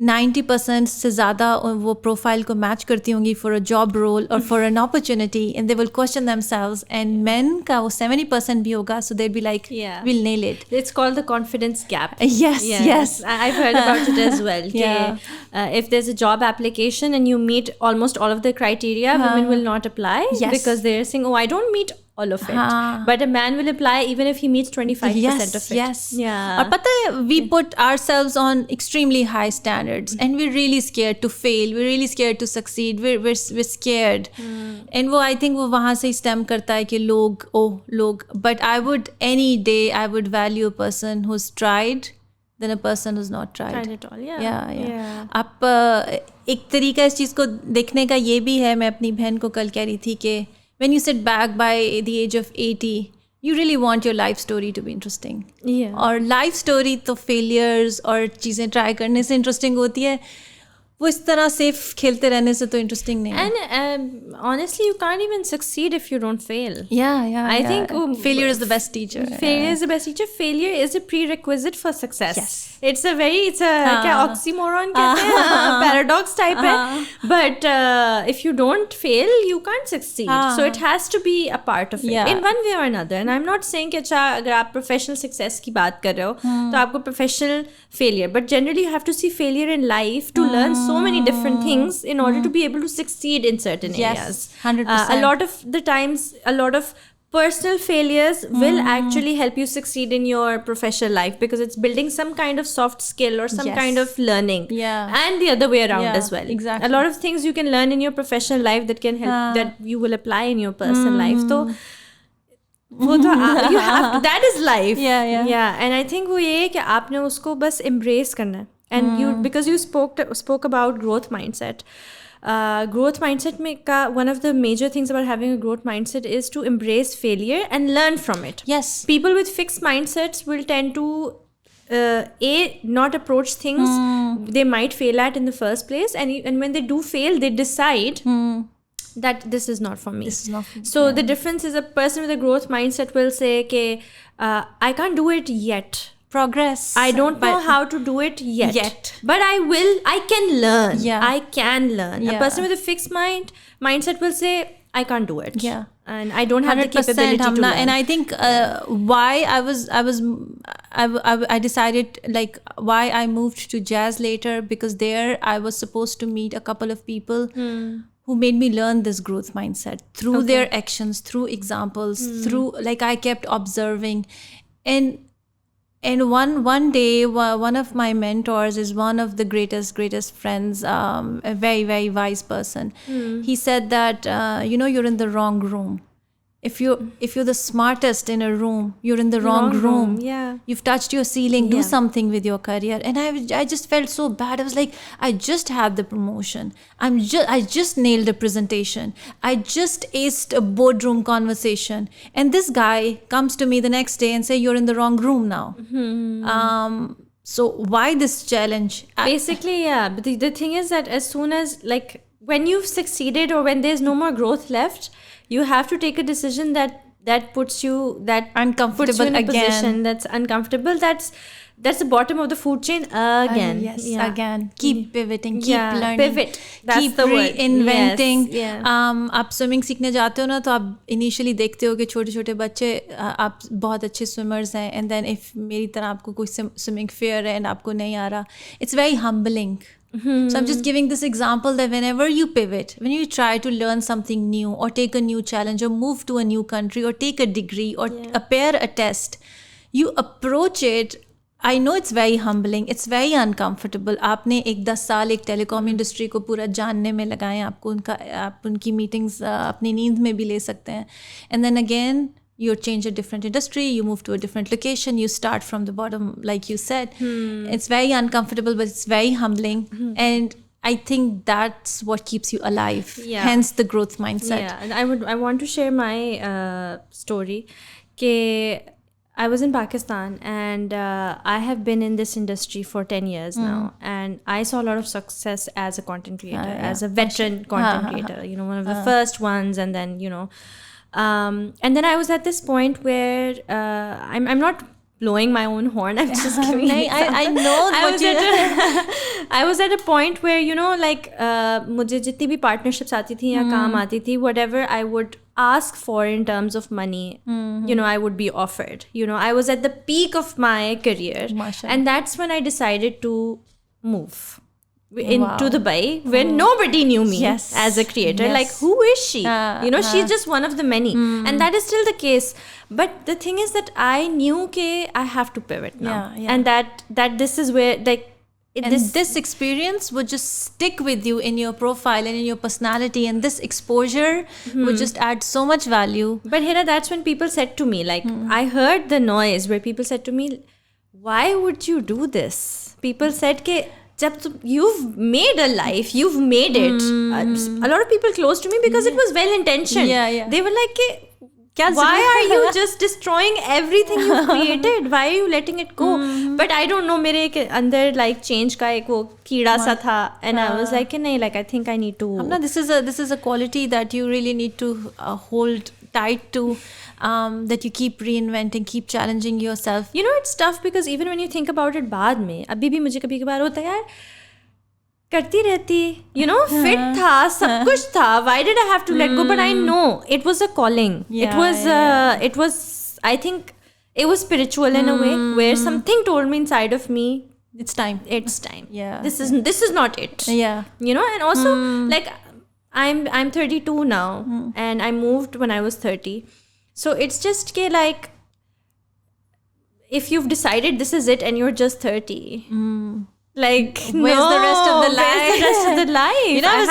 [SPEAKER 2] 90% से ज़्यादा वो profile को match करती होंगी for a job role or for an opportunity, and they will question themselves. And men का वो 70% भी होगा, so they'll be like, we'll nail it.
[SPEAKER 1] It's called the confidence gap.
[SPEAKER 2] Yes.
[SPEAKER 1] I've heard about it as well. If there's a job application and you meet almost all of the criteria, women will not apply because they're saying, oh, I don't meet all of it. But a man will apply even if he meets 25% of it.
[SPEAKER 2] Yes.
[SPEAKER 1] Yeah.
[SPEAKER 2] और पता है, we put ourselves on extremely high standards, and we're really scared to fail. We're really scared to succeed. We're scared. And वो I think वो वहाँ से stem करता है कि लोग. But any day I would value a person who's tried than a person who's not tried.
[SPEAKER 1] Tried it all. Yeah.
[SPEAKER 2] आप एक तरीका इस चीज़ को देखने का ये भी है, मैं अपनी बहन को कल कह रही थी कि when you sit back by the age of 80, you really want your life story to be interesting.
[SPEAKER 1] Yeah.
[SPEAKER 2] और life story तो failures और चीज़ें try करने से interesting होती है. वो इस तरह safe खेलते रहने से तो interesting नहीं है.
[SPEAKER 1] And honestly, you can't even succeed if you don't fail.
[SPEAKER 2] Yeah.
[SPEAKER 1] I think
[SPEAKER 2] failure is the best teacher.
[SPEAKER 1] Failure is the best teacher. Failure is a prerequisite for success.
[SPEAKER 2] Yes.
[SPEAKER 1] It's a क्या oxymoron कहते हैं, paradox type है. But if you don't fail, you can't succeed. So it has to be a part of it in one way or another. And I'm not saying कि अच्छा अगर आप professional success की बात कर रहे हो तो आपको professional failure. But generally you have to see failure in life to learn so many different things in order to be able to succeed in certain areas.
[SPEAKER 2] 100%.
[SPEAKER 1] A lot of the times, a lot of personal failures will actually help you succeed in your professional life because it's building some kind of soft skill or some kind of learning. And the other way around as well.
[SPEAKER 2] Exactly.
[SPEAKER 1] A lot of things you can learn in your professional life that can help that you will apply in your personal life. So वो तो you have to, that is life.
[SPEAKER 2] Yeah.
[SPEAKER 1] And I think वो ये है कि आपने उसको बस embrace करना है. And you, because you spoke about growth mindset. Growth mindset mein ka, one of the major things about having a growth mindset is to embrace failure and learn from it.
[SPEAKER 2] Yes.
[SPEAKER 1] People with fixed mindsets will tend to not approach things they might fail at in the first place, and when they do fail, they decide that this is not for me.
[SPEAKER 2] This is not for me.
[SPEAKER 1] So the difference is, a person with a growth mindset will say, okay, I can't do it yet.
[SPEAKER 2] Progress.
[SPEAKER 1] I don't know how to do it yet. But I can learn.
[SPEAKER 2] Yeah.
[SPEAKER 1] I can learn.
[SPEAKER 2] Yeah.
[SPEAKER 1] A person with a fixed mindset will say, I can't do it.
[SPEAKER 2] Yeah.
[SPEAKER 1] And I don't have the capability to learn.
[SPEAKER 2] And I think why I decided, like, why I moved to jazz later, because there I was supposed to meet a couple of people who made me learn this growth mindset through their actions, through examples, through, like, I kept observing. And one day, one of my mentors is one of the greatest friends, a very, very wise person. He said that, you're in the wrong room. If you're the smartest in a room, you're in the wrong room.
[SPEAKER 1] Yeah.
[SPEAKER 2] You've touched your ceiling. Do something with your career. And I just felt so bad. I was like, I just had the promotion. I just nailed a presentation. I just aced a boardroom conversation. And this guy comes to me the next day and say, you're in the wrong room now. So why this challenge?
[SPEAKER 1] Basically, yeah. But the thing is that as soon as, like, when you've succeeded or when there's no more growth left, you have to take a decision that puts you
[SPEAKER 2] uncomfortable
[SPEAKER 1] in a
[SPEAKER 2] again.
[SPEAKER 1] Position that's uncomfortable. That's the bottom of the food chain again.
[SPEAKER 2] Yes, again. Keep pivoting, keep learning.
[SPEAKER 1] Pivot. That's
[SPEAKER 2] keep
[SPEAKER 1] the word.
[SPEAKER 2] reinventing.
[SPEAKER 1] Yes,
[SPEAKER 2] आप swimming सीखने जाते हो ना, तो आप initially देखते हो कि छोटे छोटे बच्चे, आप बहुत अच्छे स्विमर्स हैं, एंड देन इफ मेरी तरह आपको कोई स्विमिंग फेयर है एंड आपको नहीं आ रहा, it's very humbling. So I'm just giving this example that whenever you pivot, when you try to learn something new or take a new challenge or move to a new country or take a degree or appear a test, you approach it. I know it's very humbling, it's very uncomfortable. आपने 10 साल एक telecom industry को पूरा जानने में लगाए, आप उनकी मीटिंग्स अपनी नींद में भी ले सकते हैं. And then again, you change a different industry, you move to a different location, you start from the bottom, like you said. It's very uncomfortable, but it's very humbling. And I think that's what keeps you alive.
[SPEAKER 1] Yeah.
[SPEAKER 2] Hence the growth mindset.
[SPEAKER 1] Yeah, and I want to share my story. I was in Pakistan, and I have been in this industry for 10 years now, and I saw a lot of success as a content creator, as a veteran content creator, one of the first ones, and then, and then I was at this point where I'm not blowing my own horn, I'm just giving
[SPEAKER 2] I know what
[SPEAKER 1] I was at a point where, like, मुझे जितनी भी partnerships आती थी या काम आती थी, whatever I would ask for in terms of money, I would be offered. I was at the peak of my career, and that's when I decided to move into Dubai, where nobody knew me as a creator. Like, who is she? She's just one of the many, and that is still the case. But the thing is that I knew that I have to pivot now, and that this is where, like,
[SPEAKER 2] this experience would just stick with you in your profile and in your personality, and this exposure would just add so much value.
[SPEAKER 1] But Hira, that's when people said to me, like, I heard the noise where people said to me, why would you do this? People said ke you've made a life, you've made it. A lot of people close to me, because it was well intentioned. They were like, why are you just destroying everything you've created? Why are you letting it go? But I don't know, mere andar, like, change ka ek wo keeda sa tha, and I was like, nahi, like, I think I need to.
[SPEAKER 2] Hamna, this is a quality that you really need to hold tight to, that you keep reinventing, keep challenging yourself.
[SPEAKER 1] It's tough, because even when you think about it, बाद में अभी भी मुझे कभी कभार होता है, यार करती रहती, fit था, सब कुछ था, why did I have to let go? But I know it was a calling. It was I think it was spiritual in a way, where something told me inside of me, it's time. Yeah. This is not it.
[SPEAKER 2] Yeah.
[SPEAKER 1] And also, like, I'm 32 now, and I moved when I was 30. So it's just like, if you've decided this is it and you're just 30, Like,
[SPEAKER 2] where's the rest of the life?
[SPEAKER 1] Where's the rest of the life?
[SPEAKER 2] You know, I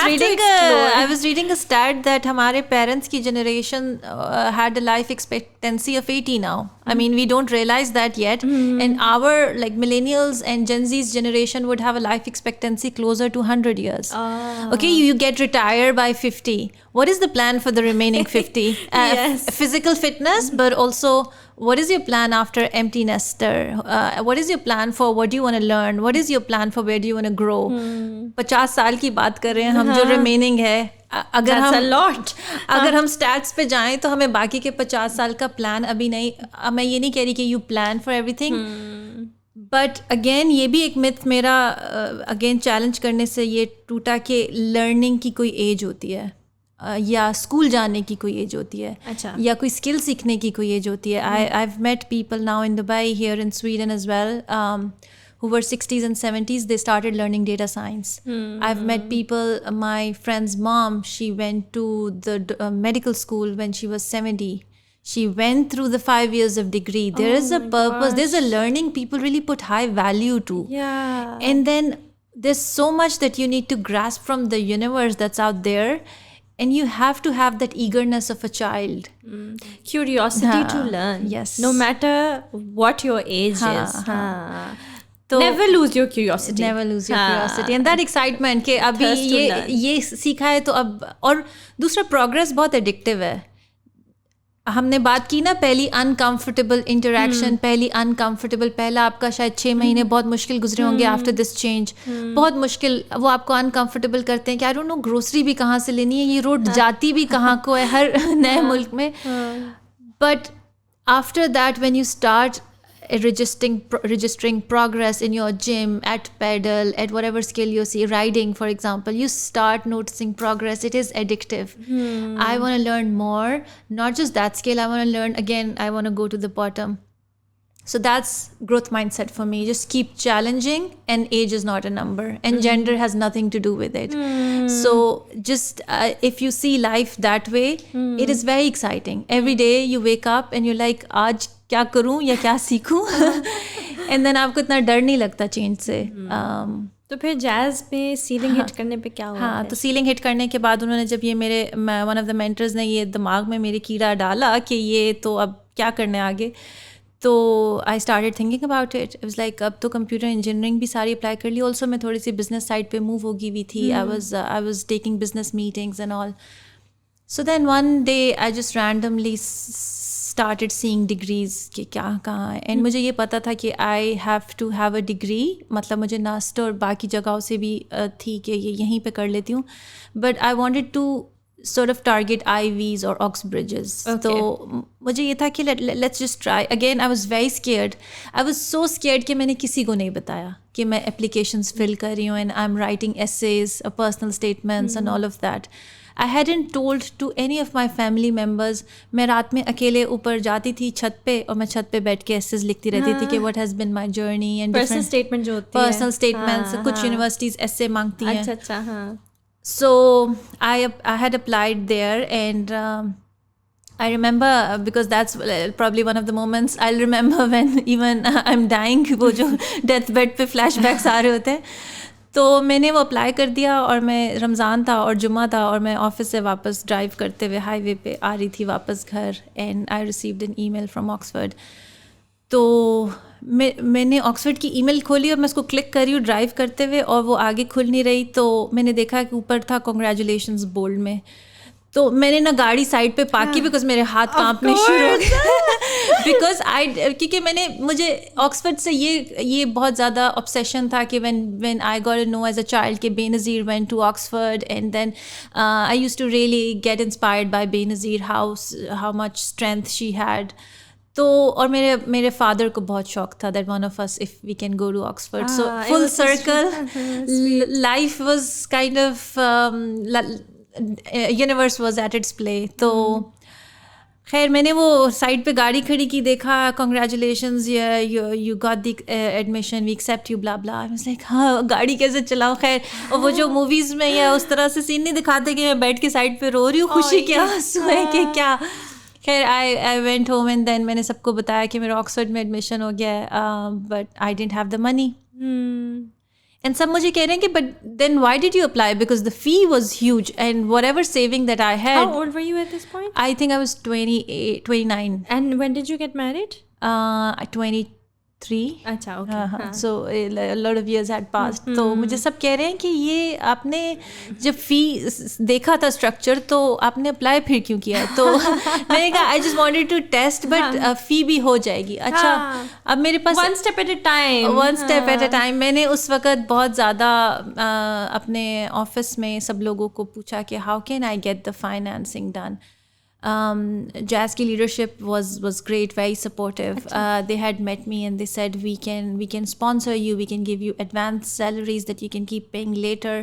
[SPEAKER 1] I
[SPEAKER 2] was reading a stat that हमारे parents की generation had a life expectancy of 80 now. I mean, we don't realize that yet. And our like millennials and Gen Z's generation would have a life expectancy closer to 100 years. Okay, you get retired by 50. What is the plan for the remaining 50?
[SPEAKER 1] Yes.
[SPEAKER 2] Physical fitness, but also what is your plan after empty nester? What is your plan for what do you want to learn? What is your plan for where do you want to grow? 50 साल की बात कर रहे हैं हम, जो remaining है. अगर हम स्टैट्स पे जाएं तो हमें बाकी के 50 साल का प्लान अभी नहीं. मैं ये नहीं कह रही कि you plan for everything, but again ये भी एक मिथ मेरा अगेन चैलेंज करने से ये टूटा कि लर्निंग की कोई एज होती है, या स्कूल जाने की कोई एज होती है,
[SPEAKER 1] अच्छा,
[SPEAKER 2] या कोई स्किल सीखने की कोई एज होती है. I have met people now in Dubai, here in Sweden as well, who were 60s and 70s, they started learning data science. I've met people, my friend's mom, she went to the medical school when she was 70. She went through the 5 years of degree. There is a purpose. There's a learning people really put high value to.
[SPEAKER 1] Yeah.
[SPEAKER 2] And then there's so much that you need to grasp from the universe that's out there. And you have to have that eagerness of a child.
[SPEAKER 1] Curiosity to learn.
[SPEAKER 2] Yes.
[SPEAKER 1] No matter what your age is.
[SPEAKER 2] तो
[SPEAKER 1] never lose your curiosity.
[SPEAKER 2] Never lose your curiosity. And that excitement कि अभी ये सीखा है तो अब. और दूसरा प्रोग्रेस बहुत एडिक्टिव है. हमने बात की ना पहली अनकम्फर्टेबल इंटरेक्शन, पहला आपका शायद 6 महीने बहुत मुश्किल गुजरे होंगे आफ्टर दिस चेंज. बहुत मुश्किल, वो आपको अनकम्फर्टेबल करते हैं कि आई डोंट नो ग्रोसरी भी कहाँ से लेनी है, ये रोड जाती भी कहाँ को है हर नए मुल्क में. But after that when you start registering progress in your gym, at pedal, at whatever skill you see, riding for example, you start noticing progress. It is addictive. I want to learn more, not just that skill, I want to learn again, I want to go to the bottom. So that's growth mindset for me. Just keep challenging, and age is not a number, and gender has nothing to do with it. So just if you see life that way, it is very exciting. Every day you wake up and you're like, आज क्या करूं या क्या सीखूं, and then आपको इतना डर नहीं लगता चेंज से.
[SPEAKER 1] तो फिर जैज़ में सीलिंग हिट करने पे क्या हुआ?
[SPEAKER 2] हाँ, तो सीलिंग हिट करने के बाद उन्होंने जब ये मेरे वन ऑफ द मेंटर्स ने ये दिमाग में मेरे कीड़ा डाला कि ये तो अब क्या करने आगे, तो I started thinking about it. It was like अब तो कंप्यूटर इंजीनियरिंग भी सारी अप्लाई कर ली. ऑल्सो मैं थोड़ी सी बिजनेस साइड पे मूव होगी हुई थी. I was taking business meetings and all. So then one day I just randomly started seeing degrees कि क्या कहाँ है. एंड मुझे ये पता था कि I have to have a degree, मतलब मुझे नास्ट और बाकी जगहों से भी थी कि ये यहीं पे कर लेती हूँ. But I wanted to sort of target IVs or Oxbridges. तो मुझे ये था कि let's just try. Again, I was very scared. I was so scared कि मैंने किसी को नहीं बताया कि मैं applications fill कर रही हूँ and I'm writing essays, personal statements and all of that. I hadn't told to any of my family members. मैं रात में अकेले ऊपर जाती थी छत पे, और मैं छत पे बैठ के essays लिखती रहती थी कि what has been my journey and
[SPEAKER 1] personal statement जो होती है,
[SPEAKER 2] personal statements. कुछ universities essay मांगती हैं.
[SPEAKER 1] अच्छा हाँ.
[SPEAKER 2] So I had applied there, and I remember, because that's probably one of the moments I'll remember when even I'm dying, वो जो death bed पे flashbacks आ रहे होते हैं. तो मैंने वो अप्लाई कर दिया, और मैं रमज़ान था और जुम्मा था, और मैं ऑफिस से वापस ड्राइव करते हुए हाईवे पे आ रही थी वापस घर, and I received an email from Oxford. तो मैंने ऑक्सफोर्ड की ईमेल खोली और मैं उसको क्लिक करी हूँ ड्राइव करते हुए, और वो आगे खुल नहीं रही. तो मैंने देखा कि ऊपर था कॉन्ग्रेचुलेशंस बोल्ड में. तो मैंने ना गाड़ी साइड पे पार्क की, बिकॉज मेरे हाथ कांपने शुरू हो गए. बिकॉज क्योंकि मुझे ऑक्सफोर्ड से ये बहुत ज़्यादा ऑब्सेशन था कि when I got to know as a child कि Benazir went to Oxford, and then I used to really get inspired by Benazir, how much strength she had. तो और मेरे फादर को बहुत शौक था that one of us if we can go to Oxford. So full circle, life was kind of universe was at its play. तो खैर मैंने वो साइड पे गाड़ी खड़ी की, देखा congratulations, you got the admission, we accept you, blah blah. I was like हाँ, गाड़ी कैसे चलाऊँ. खैर, और वो जो मूवीज़ में या उस तरह से सीन नहीं दिखाते कि मैं बैठ के साइड पे रो रही हूँ, खुशी के आंसू है कि क्या. खैर I went home, and then मैंने सबको बताया कि मेरा ऑक्सफोर्ड में एडमिशन हो गया है, but I didn't have the money. And सब मुझे कह रहे हैं कि but then why did you apply, because the fee was huge and whatever saving that I had.
[SPEAKER 1] How old were you at this point?
[SPEAKER 2] I think I was 29.
[SPEAKER 1] And when did you get married?
[SPEAKER 2] 23.
[SPEAKER 1] अच्छा, okay.
[SPEAKER 2] So a lot of years had passed. तो मुझे सब कह रहे हैं कि ये आपने जब फी देखा था स्ट्रक्चर तो आपने अप्लाई फिर क्यों किया. तो मैंने कहा I just wanted to test, but fee भी हो जाएगी. अच्छा, अब मेरे पास
[SPEAKER 1] One step at a time.
[SPEAKER 2] One step at a time. मैंने उस वक्त बहुत ज़्यादा अपने ऑफिस में सब लोगों को पूछा कि how can I get the financing done. Jazz ki leadership was great, very supportive. They had met me and they said we can sponsor you, we can give you advanced salaries that you can keep paying later.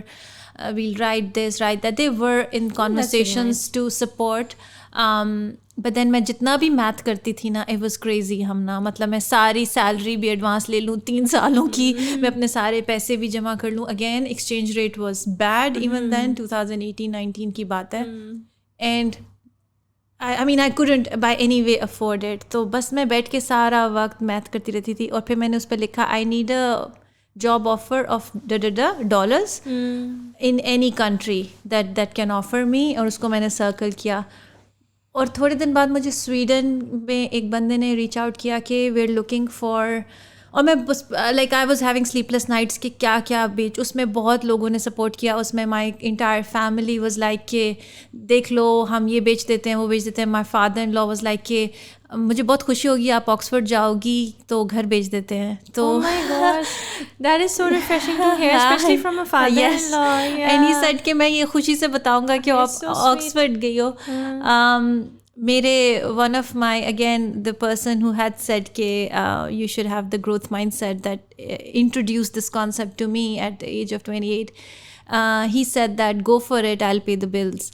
[SPEAKER 2] We'll write this, write that. They were in conversations to support. But then मैं जितना भी math करती थी ना, it was crazy. हम ना मतलब मैं सारी सैलरी भी एडवांस ले लूँ 3 सालों की, मैं अपने सारे पैसे भी जमा कर लूँ. Again exchange rate was bad even then. 2018-19 की बात है. And I mean I couldn't by any way afford it. तो बस मैं बैठ के सारा वक्त मैथ करती रहती थी. और फिर मैंने उस पर लिखा I need a job offer of dollars in any country that can offer me. और उसको मैंने सर्कल किया. और थोड़े दिन बाद मुझे स्वीडन में एक बंदे ने रीच आउट किया कि वी आर लुकिंग फॉर, और मैं बस like I was having sleepless nights कि क्या क्या बेच. उसमें बहुत लोगों ने सपोर्ट किया. उसमें my entire family was like कि देख लो हम ये बेच देते हैं वो बेच देते हैं. My father in law was like कि मुझे बहुत खुशी होगी आप ऑक्सफोर्ड जाओगी तो घर बेच देते हैं. तो
[SPEAKER 1] oh my gosh, that is so refreshing to hear, especially from a father-in-law. Yeah.
[SPEAKER 2] And he said कि मैं ये खुशी से बताऊंगा कि आप ऑक्सफोर्ड गई हो. मेरे one of my, again the person who had said कि you should have the growth mindset that introduced this concept to me at the age of 28. He said that go for it, I'll pay the bills.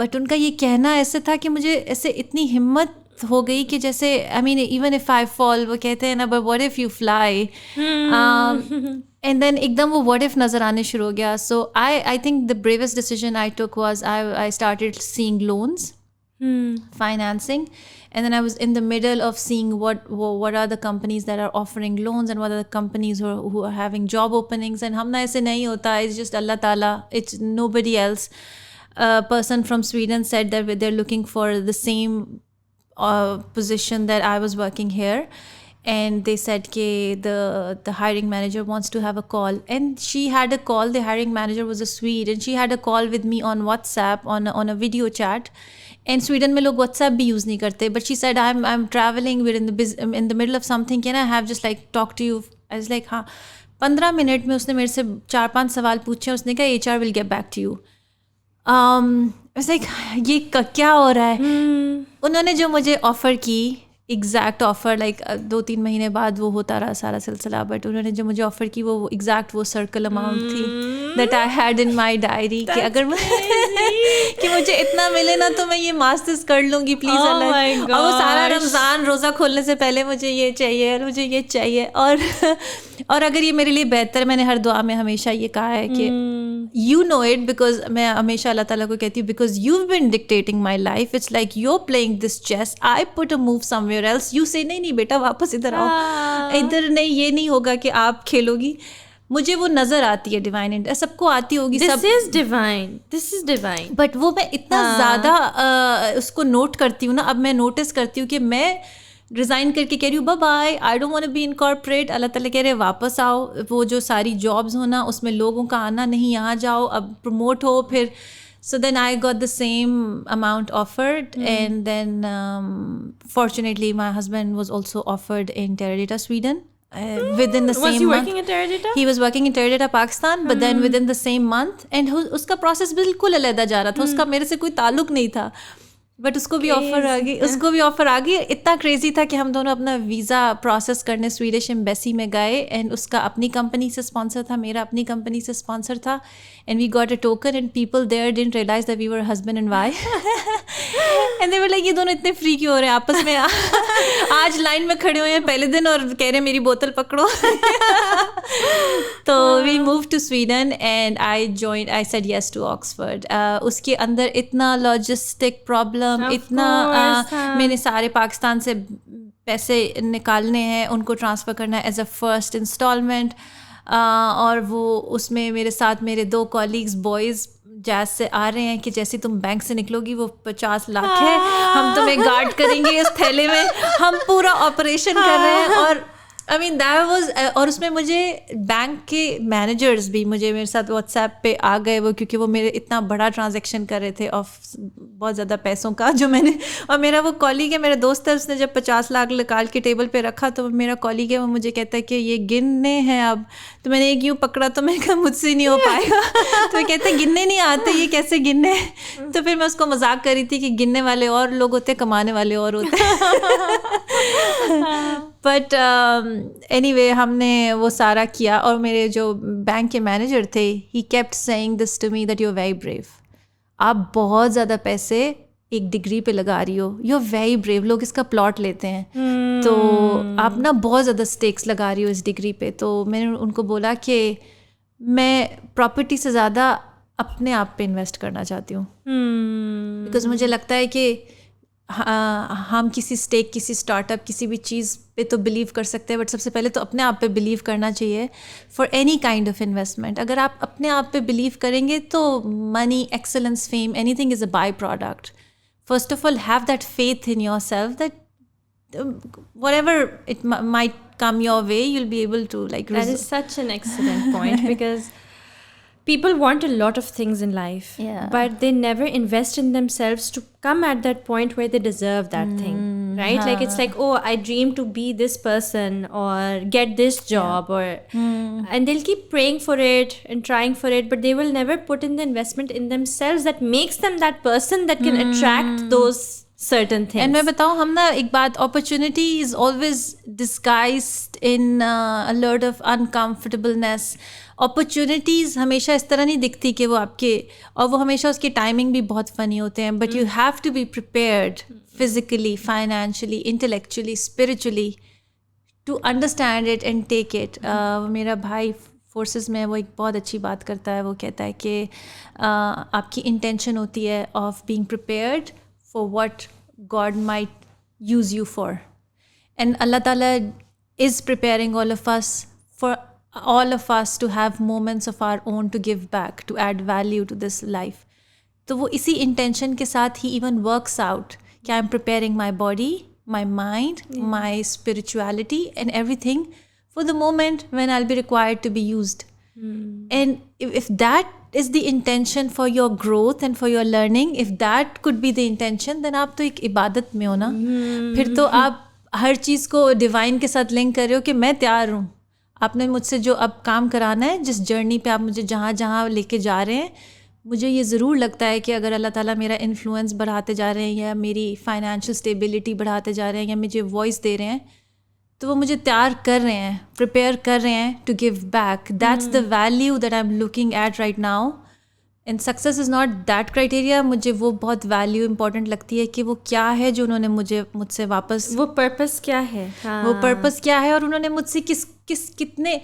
[SPEAKER 2] But उनका ये कहना ऐसे था कि मुझे ऐसे इतनी हिम्मत हो गई कि जैसे I mean even if I fall, वो कहते हैं ना but what if you fly. And then एकदम वो what if नज़र आने शुरू हो गया. So I think the bravest decision I took was I started seeing loans. Financing, and then I was in the middle of seeing what are the companies that are offering loans and what are the companies who are having job openings. And हमना ऐसे नहीं होता, it's just Allah Ta'ala, it's nobody else. A person from Sweden said that they're looking for the same position that I was working here, and they said कि the hiring manager wants to have a call. And she had a call, the hiring manager was a Swede, and she had a call with me on WhatsApp on a video chat. And Sweden में लोग WhatsApp भी use नहीं करते. But she said I'm traveling, we're in the middle of something, can I have just like talk to you? I was like हाँ. 15 minute में उसने मेरे से 4-5 सवाल पूछे. उसने कहा HR will get back to you. I was like ये क्या हो रहा है. उन्होंने जो मुझे ऑफ़र की एग्जैक्ट ऑफ़र, लाइक 2-3 महीने बाद वो होता रहा सारा सिलसिला. बट उन्होंने जो मुझे ऑफ़र की वो एग्जैक्ट वो सर्कल अमाउंट थी that I had in my diary कि अगर कि मुझे इतना मिले ना तो मैं ये मास्टर्स कर लूँगी प्लीज़. और वो सारा रमज़ान रोज़ा खोलने से पहले मुझे ये चाहिए और मुझे ये चाहिए. और अगर ये मेरे लिए बेहतर, मैंने हर दुआ में हमेशा ये कहा है कि you know it, because मैं हमेशा अल्लाह ताला को कहती हूँ because you've been dictating my life, it's like you're playing this chess, I put a move somewhere else, you say नहीं बेटा वापस इधर आओ, इधर नहीं, ये नहीं होगा कि आप खेलोगी. मुझे वो नज़र आती है डिवाइन, सबको आती होगी.
[SPEAKER 1] This is divine.
[SPEAKER 2] बट वो मैं इतना ज़्यादा उसको नोट करती हूँ ना, अब मैं नोटिस करती हूँ कि मैं रिज़ाइन करके कह रही हूँ bye, I don't want to be in corporate. Allah ताला कह रहे वापस आओ, वो जो सारी जॉब्स हो ना उसमें लोगों का आना नहीं, यहाँ जाओ अब प्रमोट हो. फिर so then I got the same amount offered. And then fortunately my husband was also offered in Teradata, Sweden. Within the same month.
[SPEAKER 1] Was he working at Teradata?
[SPEAKER 2] He was working in Teradata, Pakistan, but then within the same month. And उसका process बिल्कुल अलग जा रहा था, उसका मेरे से कोई ताल्लुक नहीं था. बट उसको भी ऑफ़र आ गई. इतना क्रेजी था कि हम दोनों अपना वीज़ा प्रोसेस करने स्वीडिश एम्बेसी में गए. एंड उसका अपनी कंपनी से स्पॉन्सर था, मेरा अपनी कंपनी से स्पॉन्सर था. And we got a token and people there didn't realize that we were husband and wife. And they were like ये दोनों इतने फ्री क्यों हो रहे हैं आपस में. आज लाइन में खड़े हुए हैं पहले दिन और कह रहे हैं मेरी बोतल पकड़ो. तो we move to Sweden and I said yes to Oxford. उसके अंदर इतना लॉजिस्टिक प्रॉब्लम, इतना मैंने सारे पाकिस्तान से पैसे निकालने हैं, उनको ट्रांसफ़र करना है एज अ फर्स्ट इंस्टॉलमेंट. और वो उसमें मेरे साथ मेरे 2 कॉलीग्स बॉयज़ जैज से आ रहे हैं कि जैसे तुम बैंक से निकलोगी वो 50 लाख है, हम तुम्हें गार्ड करेंगे इस थैले में, हम पूरा ऑपरेशन कर रहे हैं। और आई मीन दैट वाज, और उसमें मुझे बैंक के मैनेजर्स भी मुझे मेरे साथ व्हाट्सएप पे आ गए वो, क्योंकि वो मेरे इतना बड़ा ट्रांजैक्शन कर रहे थे ऑफ बहुत ज़्यादा पैसों का जो मैंने, और मेरा वो कॉलीग है, मेरा दोस्त है, उसने जब 50 लाख निकाल के टेबल पे रखा तो मेरा कॉलीग है वो मुझे कहता है कि ये गिनने हैं अब, तो मैंने एक यूँ पकड़ा तो मैंने कहा मुझसे नहीं हो पाएगा तो वो कहते हैं गिनने नहीं आते, ये कैसे गिनने। तो फिर मैं उसको मजाक कर रही थी कि गिनने वाले और लोग होते हैं, कमाने वाले और होते हैं। बट एनीवे हमने वो सारा किया, और मेरे जो बैंक के मैनेजर थे he kept saying this to me that you are very brave, आप बहुत ज़्यादा पैसे एक डिग्री पे लगा रही हो, यू आर वेरी ब्रेव, लोग इसका प्लॉट लेते हैं तो आप ना बहुत ज़्यादा स्टेक्स लगा रही हो इस डिग्री पे। तो मैंने उनको बोला कि मैं प्रॉपर्टी से ज़्यादा अपने आप पे इन्वेस्ट करना चाहती हूँ, बिकॉज मुझे लगता है कि हम किसी स्टेक, किसी स्टार्टअप, किसी भी चीज़ पे तो बिलीव कर सकते हैं, बट सबसे पहले तो अपने आप पे बिलीव करना चाहिए for any kind of investment. अगर आप अपने आप पे बिलीव करेंगे तो money, excellence, fame, anything is a by product. First of all have that faith in your self that whatever it might come your way, you'll be able to like
[SPEAKER 1] that is such an excellent point because people want a lot of things in life, but they never invest in themselves to come at that point where they deserve that thing, right? Like it's like, oh, I dream to be this person or get this job, or and they'll keep praying for it and trying for it, but they will never put in the investment in themselves that makes them that person that can attract those certain things.
[SPEAKER 2] And मैं बताऊँ, हम ना एक बात, opportunity is always disguised in a lot of uncomfortableness. Opportunities हमेशा इस तरह नहीं दिखती कि वो आपके, और वो हमेशा उसकी टाइमिंग भी बहुत फ़नी होते हैं, but you have to be prepared physically, financially, intellectually, spiritually to understand it and take it. मेरा भाई फोर्सेस में वो एक बहुत अच्छी बात करता है, वो कहता है कि आपकी इंटेंशन होती है of being prepared for what God might use you for. And Allah Ta'ala is preparing all of us, for all of us to have moments of our own to give back, to add value to this life. तो वो इसी intention के साथ ही even works out कि I'm preparing my body, my mind, my spirituality and everything for the moment when I'll be required to be used. And if that is the intention for your growth and for your learning, if that could be the intention, then आप तो एक इबादत में हो ना, फिर तो आप हर चीज़ को डिवाइन के साथ लिंक कर रहे हो कि मैं तैयार हूँ, आपने मुझसे जो अब काम कराना है, जिस जर्नी पे आप मुझे जहाँ जहाँ लेके जा रहे हैं, मुझे ये ज़रूर लगता है कि अगर अल्लाह ताला मेरा इन्फ्लुएंस बढ़ाते जा रहे हैं या मेरी फाइनेंशियल स्टेबिलिटी बढ़ाते जा रहे हैं या मुझे वॉइस दे रहे हैं, तो वो मुझे तैयार कर रहे हैं, प्रिपेयर कर रहे हैं to give back. That's the value that I am looking at right now. And success is not that criteria. मुझे वो बहुत वैल्यू इंपॉर्टेंट लगती है कि वो क्या है जो उन्होंने मुझसे वापस,
[SPEAKER 1] वो पर्पस क्या है,
[SPEAKER 2] वो पर्पस क्या है, और उन्होंने मुझसे कितने,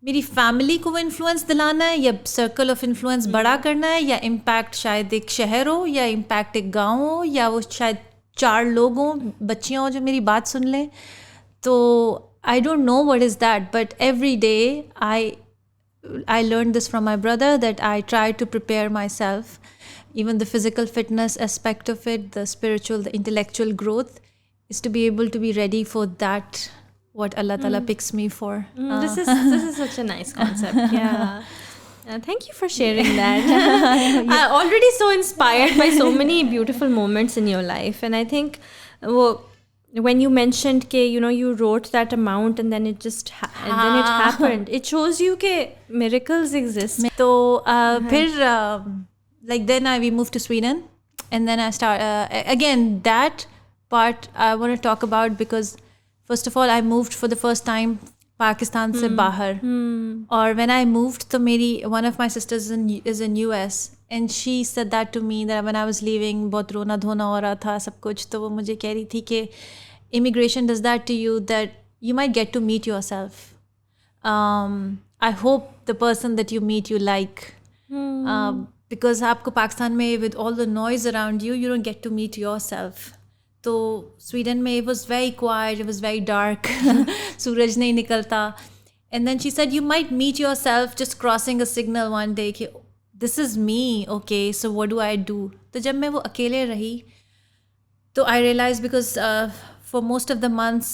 [SPEAKER 2] मेरी फैमिली को वो इन्फ्लुएंस दिलाना है या सर्कल ऑफ इन्फ्लुएंस बड़ा करना है, या इम्पैक्ट शायद एक शहर हो, या इम्पैक्ट एक गाँव हो, या वो शायद 4 लोग हों, बच्चियाँ हों जो मेरी बात सुन लें. So I don't know what is that, but every day I learned this from my brother, that I try to prepare myself, even the physical fitness aspect of it, the spiritual, the intellectual growth, is to be able to be ready for that, what Allah Ta'ala picks me for.
[SPEAKER 1] This is such a nice concept. Yeah. Thank you for sharing that. I'm already so inspired by so many beautiful moments in your life, and I think when you mentioned ke, you know, you wrote that amount and then it just and then it happened, it shows you ke miracles exist.
[SPEAKER 2] So फिर like then we moved to Sweden, and then I start again that part I want to talk about, because first of all I moved for the first time Pakistan से बाहर, और when I moved तो मेरी one of my sisters is in US, and she said that to me that when I was leaving बहुत रोना धोना हो रहा था सब कुछ, तो वो मुझे कह रही थी कि immigration does that to you, that you might get to meet yourself. I hope the person that you meet you like, because आपको पाकिस्तान में with all the noise around you, you don't get to meet yourself. तो Sweden में it was very quiet, it was very dark, सूरज नहीं निकलता, And then she said, you might meet yourself just crossing a signal one day कि this is me, okay, so what do I do? तो जब मैं वो अकेले रही तो I realized because for most of the months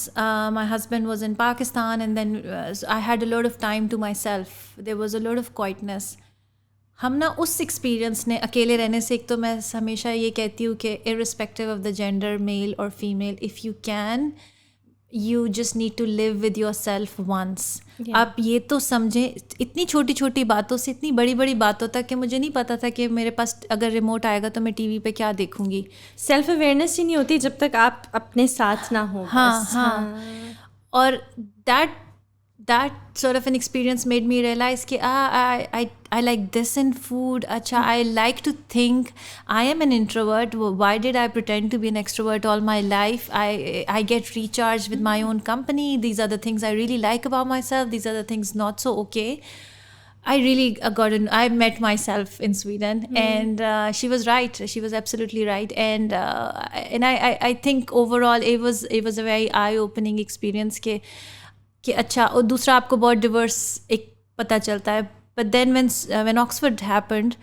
[SPEAKER 2] my husband was in Pakistan, and then I had a lot of time to myself. There was a lot of quietness. हम ना उस एक्सपीरियंस ने अकेले रहने से, एक तो मैं हमेशा ये कहती हूँ कि irrespective of the gender, male or female, if you can, you just need to live with yourself once. आप ये तो समझें, इतनी छोटी छोटी बातों से इतनी बड़ी बड़ी बातों तक कि मुझे नहीं पता था कि मेरे पास अगर रिमोट आएगा तो मैं टीवी पे क्या देखूंगी.
[SPEAKER 1] सेल्फ अवेयरनेस ही नहीं होती जब तक आप अपने साथ ना हो.
[SPEAKER 2] हाँ. और that sort of an experience made me realize कि I like this in food. अच्छा, I like to think I am an introvert. Why did I pretend to be an extrovert all my life? I get recharged with my own company. These are the things I really like about myself. These are the things not so okay. I met myself in Sweden, and she was right. She was absolutely right. And I think overall it was a very eye-opening experience कि अच्छा, और दूसरा आपको बहुत Divers एक पता चलता है. But then when Oxford happened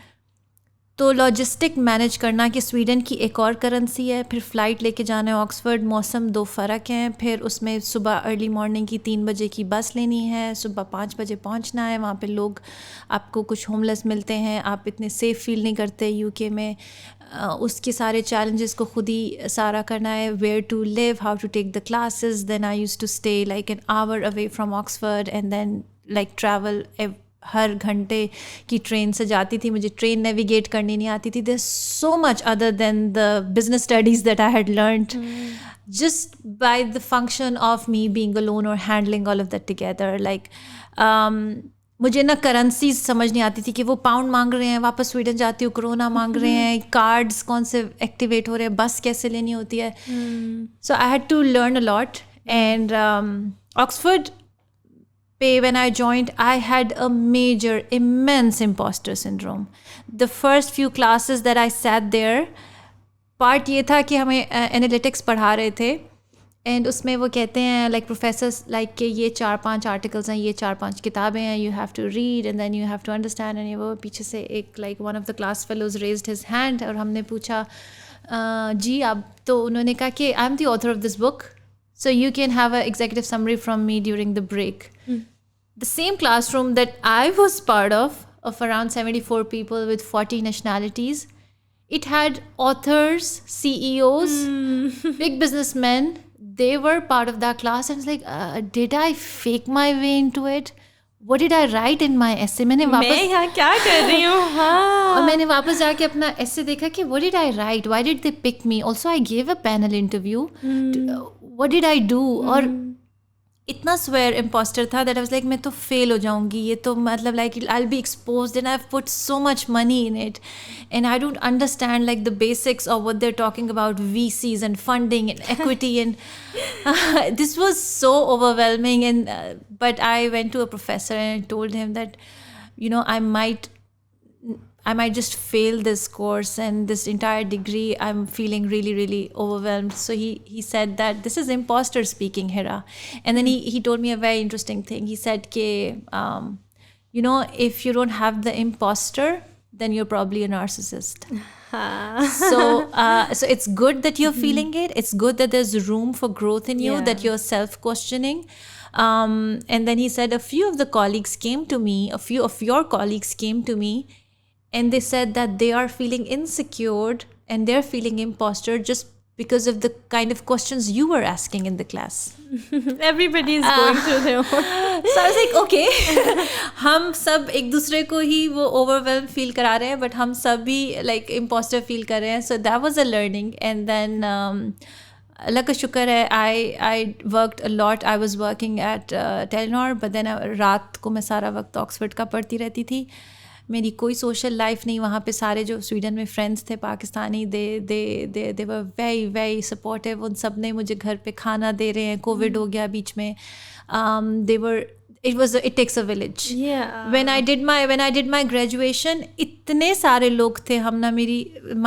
[SPEAKER 2] तो लॉजिस्टिक मैनेज करना कि स्वीडन की एक और करेंसी है, फिर फ़्लाइट लेके जाना है ऑक्सफोर्ड, मौसम 2 फ़र्क हैं, फिर उसमें सुबह अर्ली मॉर्निंग की 3 बजे की बस लेनी है, सुबह 5 बजे पहुंचना है. वहाँ पे लोग आपको कुछ होमलेस मिलते हैं, आप इतने सेफ़ फील नहीं करते यूके में. उसके सारे चैलेंजेस को खुद ही सारा करना है. Where to live, how to take the classes. Then I used to stay like an hour away from Oxford, and then like travel हर घंटे की ट्रेन से जाती थी. मुझे ट्रेन नेविगेट करनी नहीं आती थी. There so much other than the business studies that I had learned just by the function of me being alone or handling all of that together. Like मुझे ना करेंसीज समझ नहीं आती थी कि वो पाउंड मांग रहे हैं, वापस स्वीडन जाती हूँ कोरोना मांग रहे हैं, कार्ड्स कौन से एक्टिवेट हो रहे हैं, बस कैसे लेनी होती है. So I had to learn a lot. And Oxford पे when I joined, I had a major, immense imposter syndrome. The first few classes that I sat there, part ये था कि हमें एनालिटिक्स पढ़ा रहे थे, एंड उसमें वो कहते हैं लाइक प्रोफेसर्स लाइक कि ये 4-5 आर्टिकल्स हैं, ये 4-5 किताबें हैं, you have to read and then you have to understand. And वो पीछे से एक like one of the class fellows raised his hand, और हमने पूछा जी आप, तो उन्होंने कहा कि I am the author of this book, so you can have a executive summary from me during the break. The same classroom that I was part of around 74 people with 40 nationalities, it had authors, CEOs, big businessmen. They were part of that class, and it's like, did I fake my way into it? What did I write in my essay? मैं
[SPEAKER 1] यहाँ क्या कर रही हूँ. हाँ.
[SPEAKER 2] और मैंने वापस जाके अपना essay देखा कि what did I write? Why did they pick me? Also, I gave a panel interview. What did I do? और इतना स्वेयर इम्पोस्टर था दैट आई वाज लाइक मैं तो फेल हो जाऊंगी, ये तो मतलब like I will be exposed, and I have put so much money in it, and I don't understand like the basics of what they are talking about VCs and funding and equity, and this was so overwhelming. And but I went to a professor and I told him that you no I might just fail this course and this entire degree. I'm feeling really, really overwhelmed. So he said that this is imposter speaking, Hira. And then he told me a very interesting thing. He said, you know, if you don't have the imposter, then you're probably a narcissist. So it's good that you're feeling it. It's good that there's room for growth in you, that you're self-questioning. And then he said a few of the colleagues came to me, a few of your colleagues came to me, and they said that they are feeling insecure and they're feeling imposter just because of the kind of questions you were asking in the class.
[SPEAKER 1] Everybody is going through their own.
[SPEAKER 2] So I was like, okay, हम सब एक दूसरे को ही वो overwhelmed feel करा रहे हैं, but हम सब भी like imposter feel कर रहे हैं. So that was a learning. And then अल्लाह का शुक्र है, I worked a lot. I was working at Telenor, but then रात को मैं सारा वक्त ऑक्सफोर्ड का पढ़ती रहती थी. मेरी कोई सोशल लाइफ नहीं. वहाँ पे सारे जो स्वीडन में फ्रेंड्स थे पाकिस्तानी, दे वर वेरी वेरी सपोर्टिव. उन सब ने मुझे घर पे खाना दे रहे हैं. कोविड हो गया बीच में. It takes a village.
[SPEAKER 1] Yeah.
[SPEAKER 2] When I did my graduation, इतने सारे लोग थे हम ना मेरी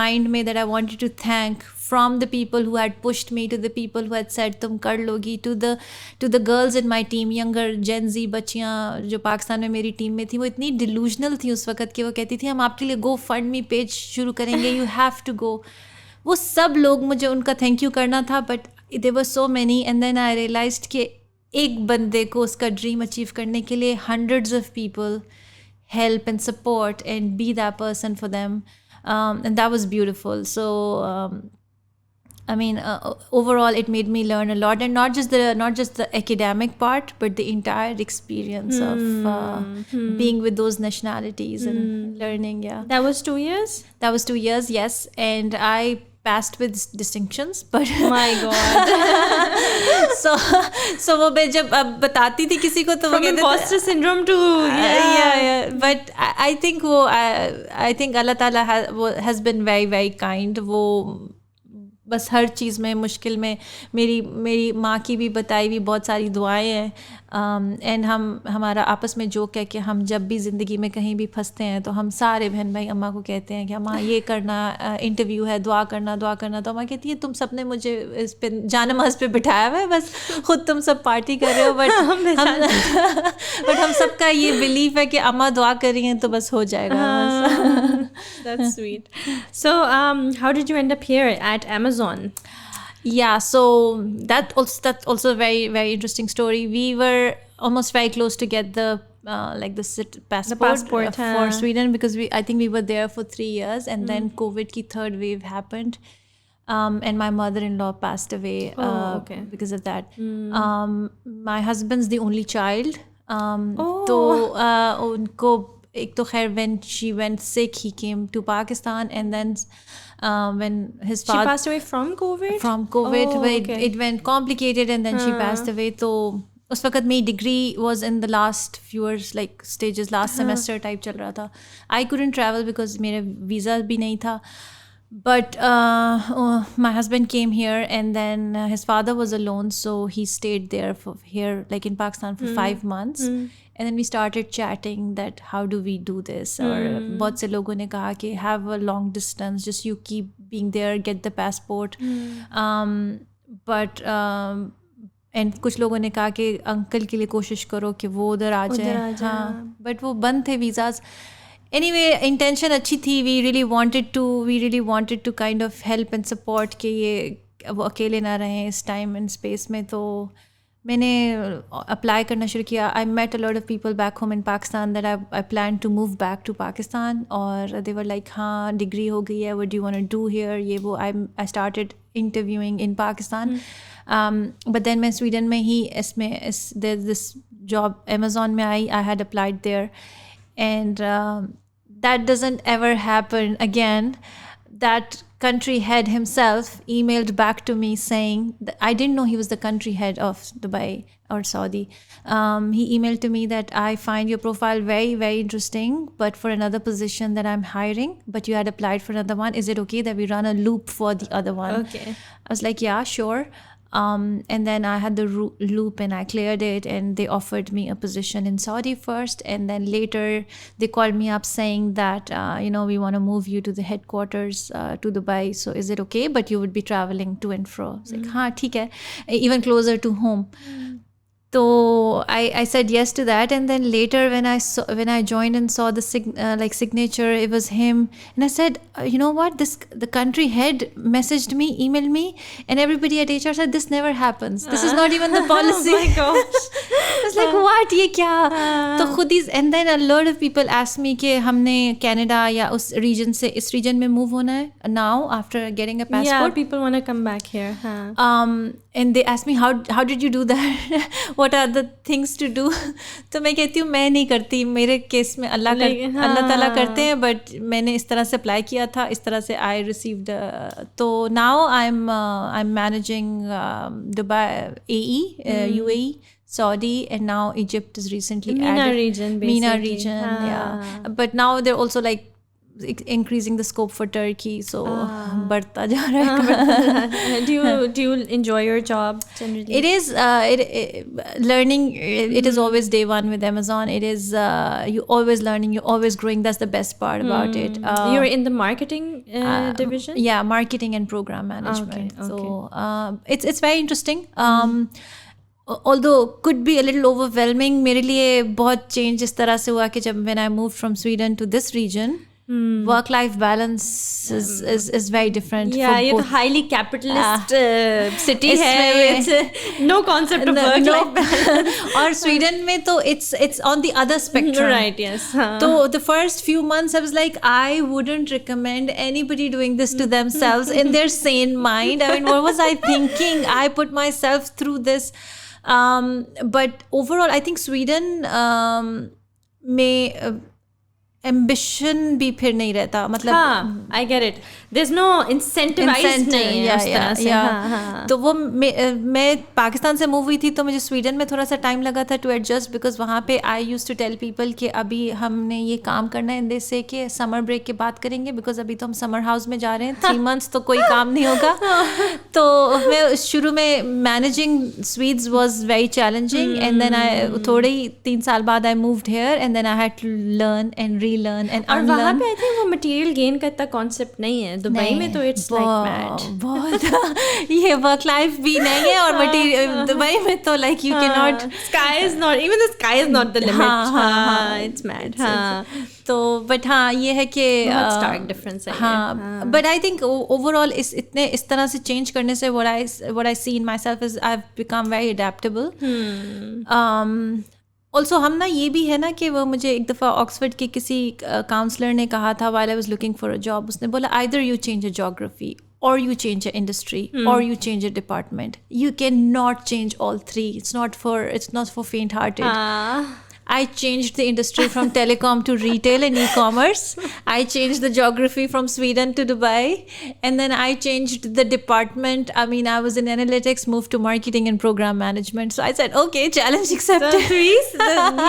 [SPEAKER 2] माइंड में that I wanted to thank from the people who had pushed me to the people who had said तुम कर लोगी, to the girls in my team, younger Gen Z बच्चियाँ जो पाकिस्तान में मेरी टीम में थी, वो इतनी delusional थी उस वक़्त कि वो कहती थी हम आपके लिए GoFundMe पेज शुरू करेंगे, you have to go. वो सब लोग, मुझे उनका थैंक यू करना था, but there were so many, and then I realized कि एक बंदे को उसका ड्रीम अचीव करने के लिए hundreds of people help and support and be that person for them, and that was beautiful. So I mean, overall it made me learn a lot, and not just the academic part, but the entire experience of being with those nationalities and learning. Yeah,
[SPEAKER 1] that was 2 years.
[SPEAKER 2] That was 2 years, yes, and I passed with distinctions, but
[SPEAKER 1] my god.
[SPEAKER 2] so वो मैं जब अब बताती थी किसी को तो वो कहते थे
[SPEAKER 1] imposter syndrome to
[SPEAKER 2] yeah, but I think I think Allah Ta'ala has been very very kind. वो बस हर चीज़ में मुश्किल में मेरी माँ की भी बताई हुई बहुत सारी दुआएं हैं, एंड हमारा आपस में जोक है कि हम जब भी ज़िंदगी में कहीं भी फंसते हैं तो हम सारे बहन भाई अम्मा को कहते हैं कि अम्मा ये करना, इंटरव्यू है, दुआ करना. तो अम्मा कहती है तुम सब ने मुझे इस पे जानमाज़ पे बिठाया हुआ है, बस खुद तुम सब पार्टी कर रहे हो, बट हम सबका ये बिलीफ है कि अम्मा दुआ कर रही हैं तो बस हो जाएगा.
[SPEAKER 1] That's sweet. So how did you end up here at Amazon?
[SPEAKER 2] Yeah, so that's also a very very interesting story. We were almost very close to get the passport for Sweden, because I think we were there for 3 years, and then COVID ki third wave happened, and my mother-in-law passed away because of that. My husband's the only child, तो उनको एक तो खैर when she went sick, he came to Pakistan, and then when his father...
[SPEAKER 1] She passed away from COVID?
[SPEAKER 2] From COVID. It went complicated, and then she passed away. तो उस वक़्त मेरी degree was in the last few stages, last semester type चल रहा था. I couldn't travel because मेरा visa भी नहीं था. But my husband came here, and then his father was alone, so he stayed there in Pakistan for 5 months. And then we started chatting that how do we do this, और बहुत से लोगों ने कहा कि have a long distance, just you keep being there, get the passport. But and कुछ लोगों ने कहा कि अंकल के लिए कोशिश करो कि वो उधर आ जाए. हाँ, but वो बंद थे visas. Anyway, intention अच्छी थी. We really wanted to kind of help and support कि ये वो अकेले ना रहें इस time and space में. तो मैंने अप्लाई करना शुरू किया. I met a lot of people back home in Pakistan that I planned to move back to Pakistan, और they were like हाँ डिग्री हो गई है, what do you want to do here, ये वो. I started interviewing in Pakistan, but then मैं Sweden में ही this job Amazon में आई. I had applied there, and that doesn't ever happen again. That country head himself emailed back to me saying that I didn't know he was the country head of Dubai or Saudi. He emailed to me that I find your profile very very interesting, but for another position that I'm hiring, but you had applied for another one, is it okay that we run a loop for the other one?
[SPEAKER 1] Okay.
[SPEAKER 2] I was like, yeah, sure. And then I had the loop, and I cleared it, and they offered me a position in Saudi first, and then later they called me up saying that we want to move you to the headquarters to Dubai, so is it okay, but you would be traveling to and fro. It's like हाँ ठीक है, even closer to home. So I said yes to that, and then later when I joined and saw the signature, it was him, and I said, you know what, the country head messaged me, emailed me, and everybody at HR said this never happens. This is not even the policy.
[SPEAKER 1] Oh my gosh.
[SPEAKER 2] I was like, what, ये क्या? तो खुद ही, and then a lot of people asked me कि हमने Canada या उस region से इस region में move होना है now after getting a passport.
[SPEAKER 1] Yeah, people want to come back here.
[SPEAKER 2] And they asked me how did you do that? What are the things to do? तो मैं कहती हूँ मैं नहीं करती, मेरे केस में अल्लाह ताला करते हैं, but मैंने इस तरह से अप्लाई किया था, इस तरह से I received. तो now I'm managing Dubai, UAE, Saudi, and now Egypt is recently
[SPEAKER 1] MENA
[SPEAKER 2] added.
[SPEAKER 1] region, basically.
[SPEAKER 2] MENA region, yeah. But now they're also like increasing the scope for Turkey, so बढ़ता जा रहा है.
[SPEAKER 1] Do you enjoy your job generally?
[SPEAKER 2] It is learning. It is always day one with Amazon. It is you always learning, you're always growing. That's the best part about it.
[SPEAKER 1] You're in the marketing division?
[SPEAKER 2] Yeah, marketing and program management.
[SPEAKER 1] Okay.
[SPEAKER 2] So it's very interesting. Although could be a little overwhelming. मेरे लिए बहुत change इस तरह से हुआ कि जब when I moved from Sweden to this region, work-life balance is very different.
[SPEAKER 1] Yeah, ये तो highly capitalist city है. It's no concept of work-life balance.
[SPEAKER 2] और Sweden में तो it's on the other spectrum.
[SPEAKER 1] Right, yes.
[SPEAKER 2] So the first few months I was like, I wouldn't recommend anybody doing this to themselves in their sane mind. I mean, what was I thinking? I put myself through this. But overall, I think Sweden में ambition भी फिर नहीं रहता, मतलब
[SPEAKER 1] हाँ, I get it. There's no incentivized नहीं है उस तरह से. हाँ.
[SPEAKER 2] तो वो मैं पाकिस्तान से मूव हुई थी तो मुझे स्वीडन में थोड़ा सा टाइम लगा था टू एडजस्ट, बिकॉज वहाँ पे आई यूज टू टेल पीपल कि अभी हमने ये काम करना है, इन दिस से कि समर ब्रेक के बाद करेंगे, बिकॉज अभी तो हम समर हाउस में जा रहे हैं, 3 months तो कोई काम नहीं होगा. तो मैं शुरू में managing Swedes was very challenging, and then I थोड़े ही 3 साल बाद I moved here, and then I had to learn and relearn and
[SPEAKER 1] unlearn. और वहाँ पे आई थिंक वो मटेरियल गेन का इतना कॉन्सेप्ट नहीं है. दुबई में तो इट्स लाइक मैड.
[SPEAKER 2] बहुत ये वर्क लाइफ भी नहीं है, और मटेरियल दुबई में तो like you can not,
[SPEAKER 1] sky is not, even the sky is not the limit. It's mad.
[SPEAKER 2] तो बट हाँ ये है कि
[SPEAKER 1] स्टार्क डिफरेंस है.
[SPEAKER 2] हाँ, बट आई थिंक ओवरऑल इस तरह से चेंज करने से what I see in myself is I've become very adaptable. Also हम ना ये भी है ना कि वो मुझे एक दफ़ा ऑक्सफोर्ड के किसी काउंसलर ने कहा था while I was looking for a job, उसने बोला either you change your geography or you change your industry or you change your department. You cannot change all three. It's not for faint-hearted. I changed the industry from telecom to retail and e-commerce. I changed the geography from Sweden to Dubai. And then I changed the department. I mean, I was in analytics, moved to marketing and program management. So I said, okay, challenge accepted.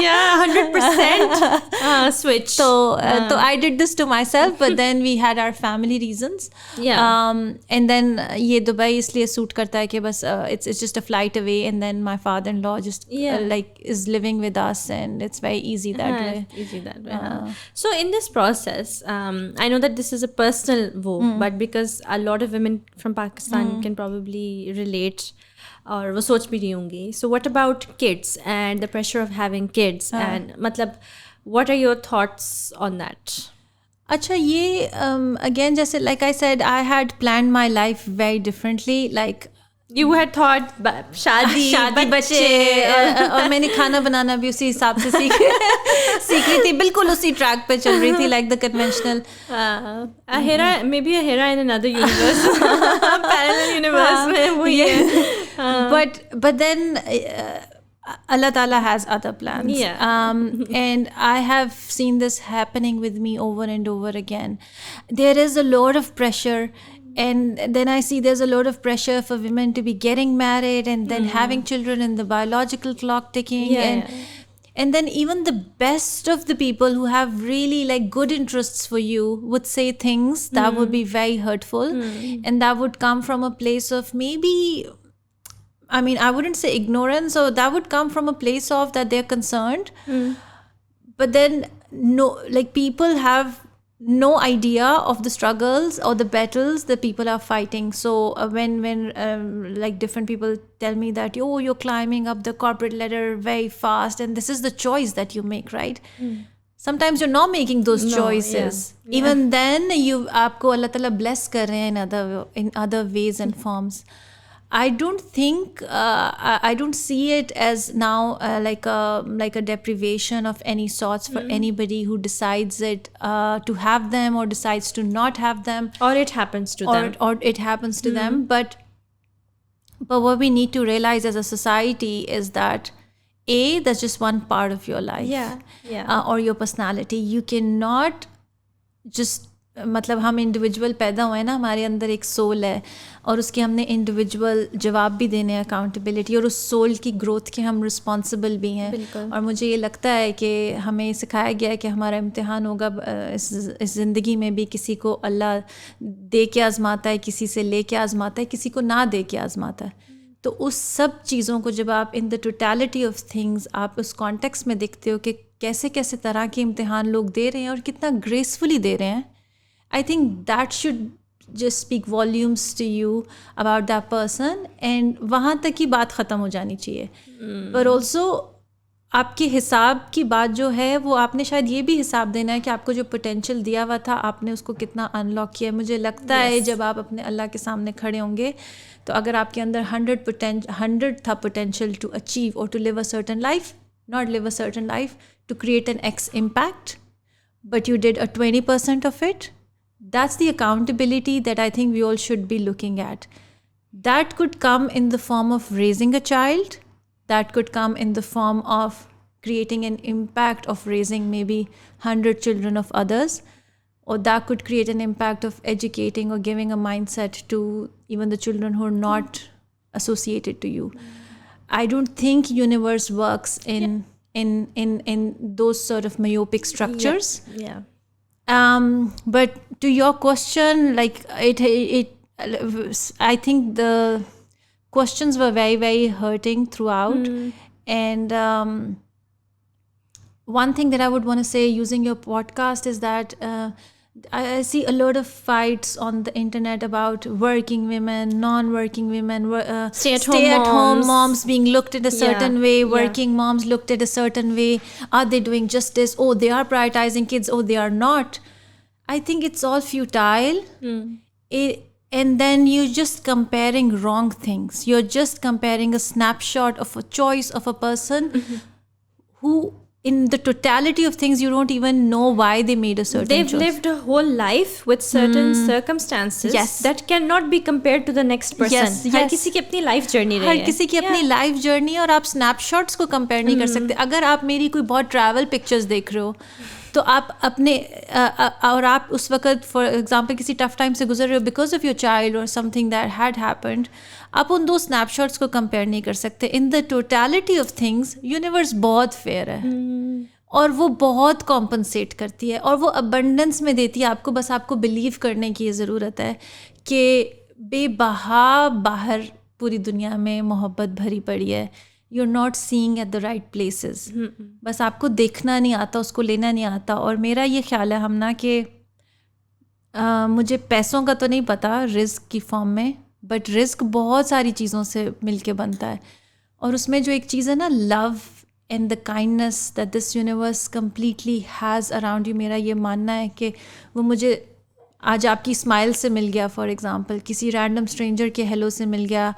[SPEAKER 1] Yeah, 100% switch.
[SPEAKER 2] So I did this to myself, but then we had our family reasons.
[SPEAKER 1] Yeah.
[SPEAKER 2] And then ये Dubai इसलिए suit करता है कि बस it's just a flight away, and then my father-in-law just like is living with us, and it's very easy that way.
[SPEAKER 1] So in this process, I know that this is a personal vogue, but because a lot of women from Pakistan can probably relate, और वो सोच भी रही होंगी. So what about kids and the pressure of having kids, and मतलब what are your thoughts on that?
[SPEAKER 2] अच्छा, ये again जैसे like I said, I had planned my life very differently. Like
[SPEAKER 1] you had thought शादी
[SPEAKER 2] बच्चे, और मैंने खाना बनाना भी उसी हिसाब से सीख रही थी, बिल्कुल उसी ट्रैक पे चल रही थी, like the conventional.
[SPEAKER 1] Maybe a Hera in another universe, parallel universe में वही है.
[SPEAKER 2] But then Allah Ta'ala has other plans. And I have seen this happening with me over and over again. There is a lot of pressure, and then I see there's a lot of pressure for women to be getting married and then having children, and the biological clock ticking. And then even the best of the people who have really like good interests for you would say things that would be very hurtful, and that would come from a place of maybe, I mean, I wouldn't say ignorance, or that would come from a place of that they're concerned. But then no, like people have no idea of the struggles or the battles that people are fighting. So when like different people tell me that, oh, you're climbing up the corporate ladder very fast, and this is the choice that you make, right? Sometimes you're not making those choices. Even then आपको Allah Ta'ala bless कर रहे हैं in other ways and forms. I don't think I don't see it as now like a deprivation of any sorts for anybody who decides it to have them or decides to not have them,
[SPEAKER 1] or it happens to them,
[SPEAKER 2] or it happens to them. But what we need to realize as a society is that that's just one part of your life, or your personality. You cannot just मतलब हम individual पैदा हुए हैं ना, हमारे अंदर एक soul है और उसके हमने इंडिविजुअल जवाब भी देने हैं, अकाउंटेबिलिटी, और उस सोल की ग्रोथ के हम रिस्पॉन्सिबल भी हैं। और मुझे ये लगता है कि हमें सिखाया गया है कि हमारा इम्तिहान होगा इस ज़िंदगी में भी, किसी को अल्लाह दे के आज़माता है, किसी से ले के आज़माता है, किसी को ना दे के आज़माता है। तो उस सब चीज़ों को जब आप in the totality of things आप उस कॉन्टेक्स्ट में देखते हो कि कैसे कैसे तरह के इम्तिहान लोग दे रहे हैं और कितना ग्रेसफुली दे रहे हैं, I think that should just speak volumes to you about that person, and वहाँ तक की बात ख़त्म हो जानी चाहिए। पर also आपके हिसाब की बात जो है वो आपने शायद ये भी हिसाब देना है कि आपको जो पोटेंशियल दिया हुआ था आपने उसको कितना अनलॉक किया है। मुझे लगता है जब आप अपने अल्लाह के सामने खड़े होंगे तो अगर आपके अंदर 100 था पोटेंशियल टू अचीव और to live a certain life, not live a certain life, to create an X impact, but you did a 20% of it, that's the accountability that I think we all should be looking at. That could come in the form of raising a child, that could come in the form of creating an impact of raising maybe 100 children of others, or that could create an impact of educating or giving a mindset to even the children who are not associated to you. I don't think universe works in those sort of myopic structures.
[SPEAKER 1] Yeah.
[SPEAKER 2] But to your question, like it I think the questions were very, very hurting throughout. And one thing that I would want to say using your podcast is that I see a lot of fights on the internet about working women, non-working women, stay-at-home moms being looked at a certain way, working moms looked at a certain way. Are they doing justice? Oh, they are prioritizing kids. Oh, they are not. I think it's all futile. And then you're just comparing wrong things. You're just comparing a snapshot of a choice of a person who, in the totality of things, you don't even know why they made a certain choice.
[SPEAKER 1] They've lived a whole life with certain circumstances that cannot be compared to the next person. हर किसी की अपनी life journey रही है,
[SPEAKER 2] हर किसी की अपनी life journey, और आप स्नैपशॉट्स को कंपेयर नहीं कर सकते। अगर आप मेरी कोई बहुत ट्रैवल पिक्चर्स देख रहे हो तो आप अपने और आप उस वक्त फॉर एग्जांपल किसी टफ टाइम से गुजर रहे हो बिकॉज ऑफ योर चाइल्ड और समथिंग दैट हैड हैपेंड, आप उन दो स्नैपशॉट्स को कंपेयर नहीं कर सकते। In the totality of things universe बहुत फेयर है और वो बहुत कॉम्पनसेट करती है और वो अबंडेंस में देती है आपको। बस आपको बिलीव करने की ज़रूरत है कि बेबहा बाहर पूरी दुनिया में मोहब्बत भरी पड़ी है। you're not seeing at the right places. बस आपको देखना नहीं आता, उसको लेना नहीं आता। और मेरा ये ख्याल है हम ना कि मुझे पैसों का तो नहीं पता रिस्क की फॉर्म में, बट रिस्क बहुत सारी चीज़ों से मिलके बनता है। और उसमें जो एक चीज़ है ना, love and the kindness that this universe completely has around you, मेरा ये मानना है कि वो मुझे आज आपकी स्माइल से मिल गया, फॉर एग्ज़ाम्पल किसी रैंडम स्ट्रेंजर के हेलो से मिल गया,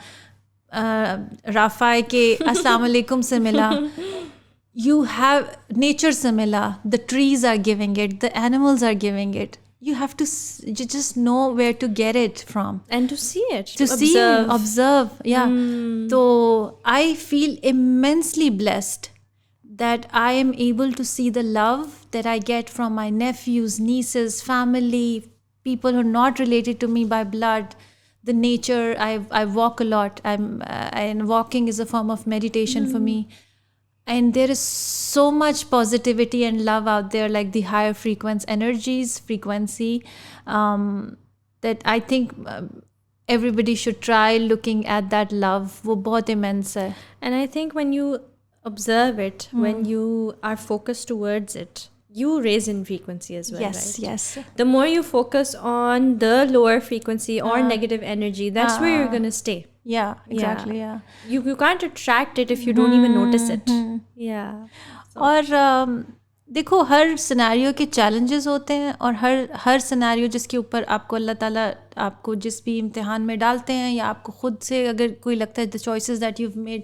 [SPEAKER 2] राफ़ाए के अस्सलाम वालेकुम से मिला, यू हैव नेचर से मिला, the trees are giving it, the animals are giving it, you have to you just know where to get it from
[SPEAKER 1] and to see it,
[SPEAKER 2] to observe. Yeah. So I feel immensely blessed that I am able to see the love that I get from my nephews, nieces, family, people who are not related to me by blood, the nature. I walk a lot, and walking is a form of meditation for me. And there is so much positivity and love out there, like the higher frequency, that I think everybody should try looking at that love. वो बहुत immense है.
[SPEAKER 1] And I think when you observe it, when you are focused towards it, you raise in frequency as well,
[SPEAKER 2] yes,
[SPEAKER 1] right?
[SPEAKER 2] Yes.
[SPEAKER 1] The more you focus on the lower frequency or negative energy, that's where you're going to stay.
[SPEAKER 2] Yeah, exactly. Yeah.
[SPEAKER 1] You can't attract it if you don't even notice it. Yeah.
[SPEAKER 2] और देखो, हर scenario के challenges होते हैं और हर scenario जिसके ऊपर आपको अल्लाह ताला आपको जिस भी इम्तिहान में डालते हैं, या आपको खुद से अगर कोई लगता है the choices that you have made,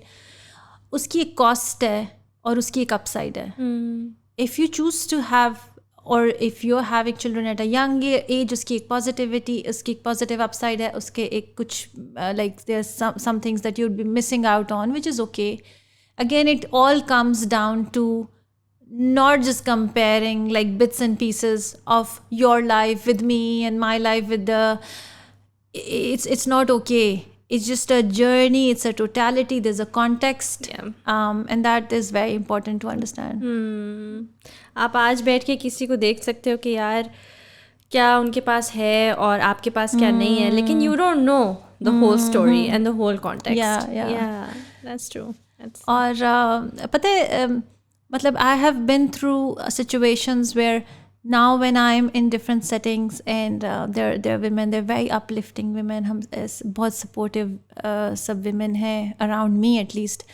[SPEAKER 2] उसकी एक कॉस्ट है और उसकी एक अपसाइड है. If you choose to have और if you are having children at a young age, उसकी एक पॉजिटिविटी, उसकी एक पॉजिटिव अपसाइड है, उसके एक कुछ like there some things that you would be missing out on, which is okay. Again it all comes down to not just comparing like bits and pieces of your life with me and my life with the, it's not okay. It's just a journey, it's a totality, there's a context. And that is very important to understand.
[SPEAKER 1] आप आज बैठ के किसी को देख सकते हो कि यार क्या उनके पास है और आपके पास क्या नहीं है, लेकिन you don't know the whole story and the whole context. Yeah, that's true.
[SPEAKER 2] और पता है मतलब I have been through situations where now when I'm in different settings and they're women, they're very uplifting women, हम बहुत supportive सब women हैं around me at least,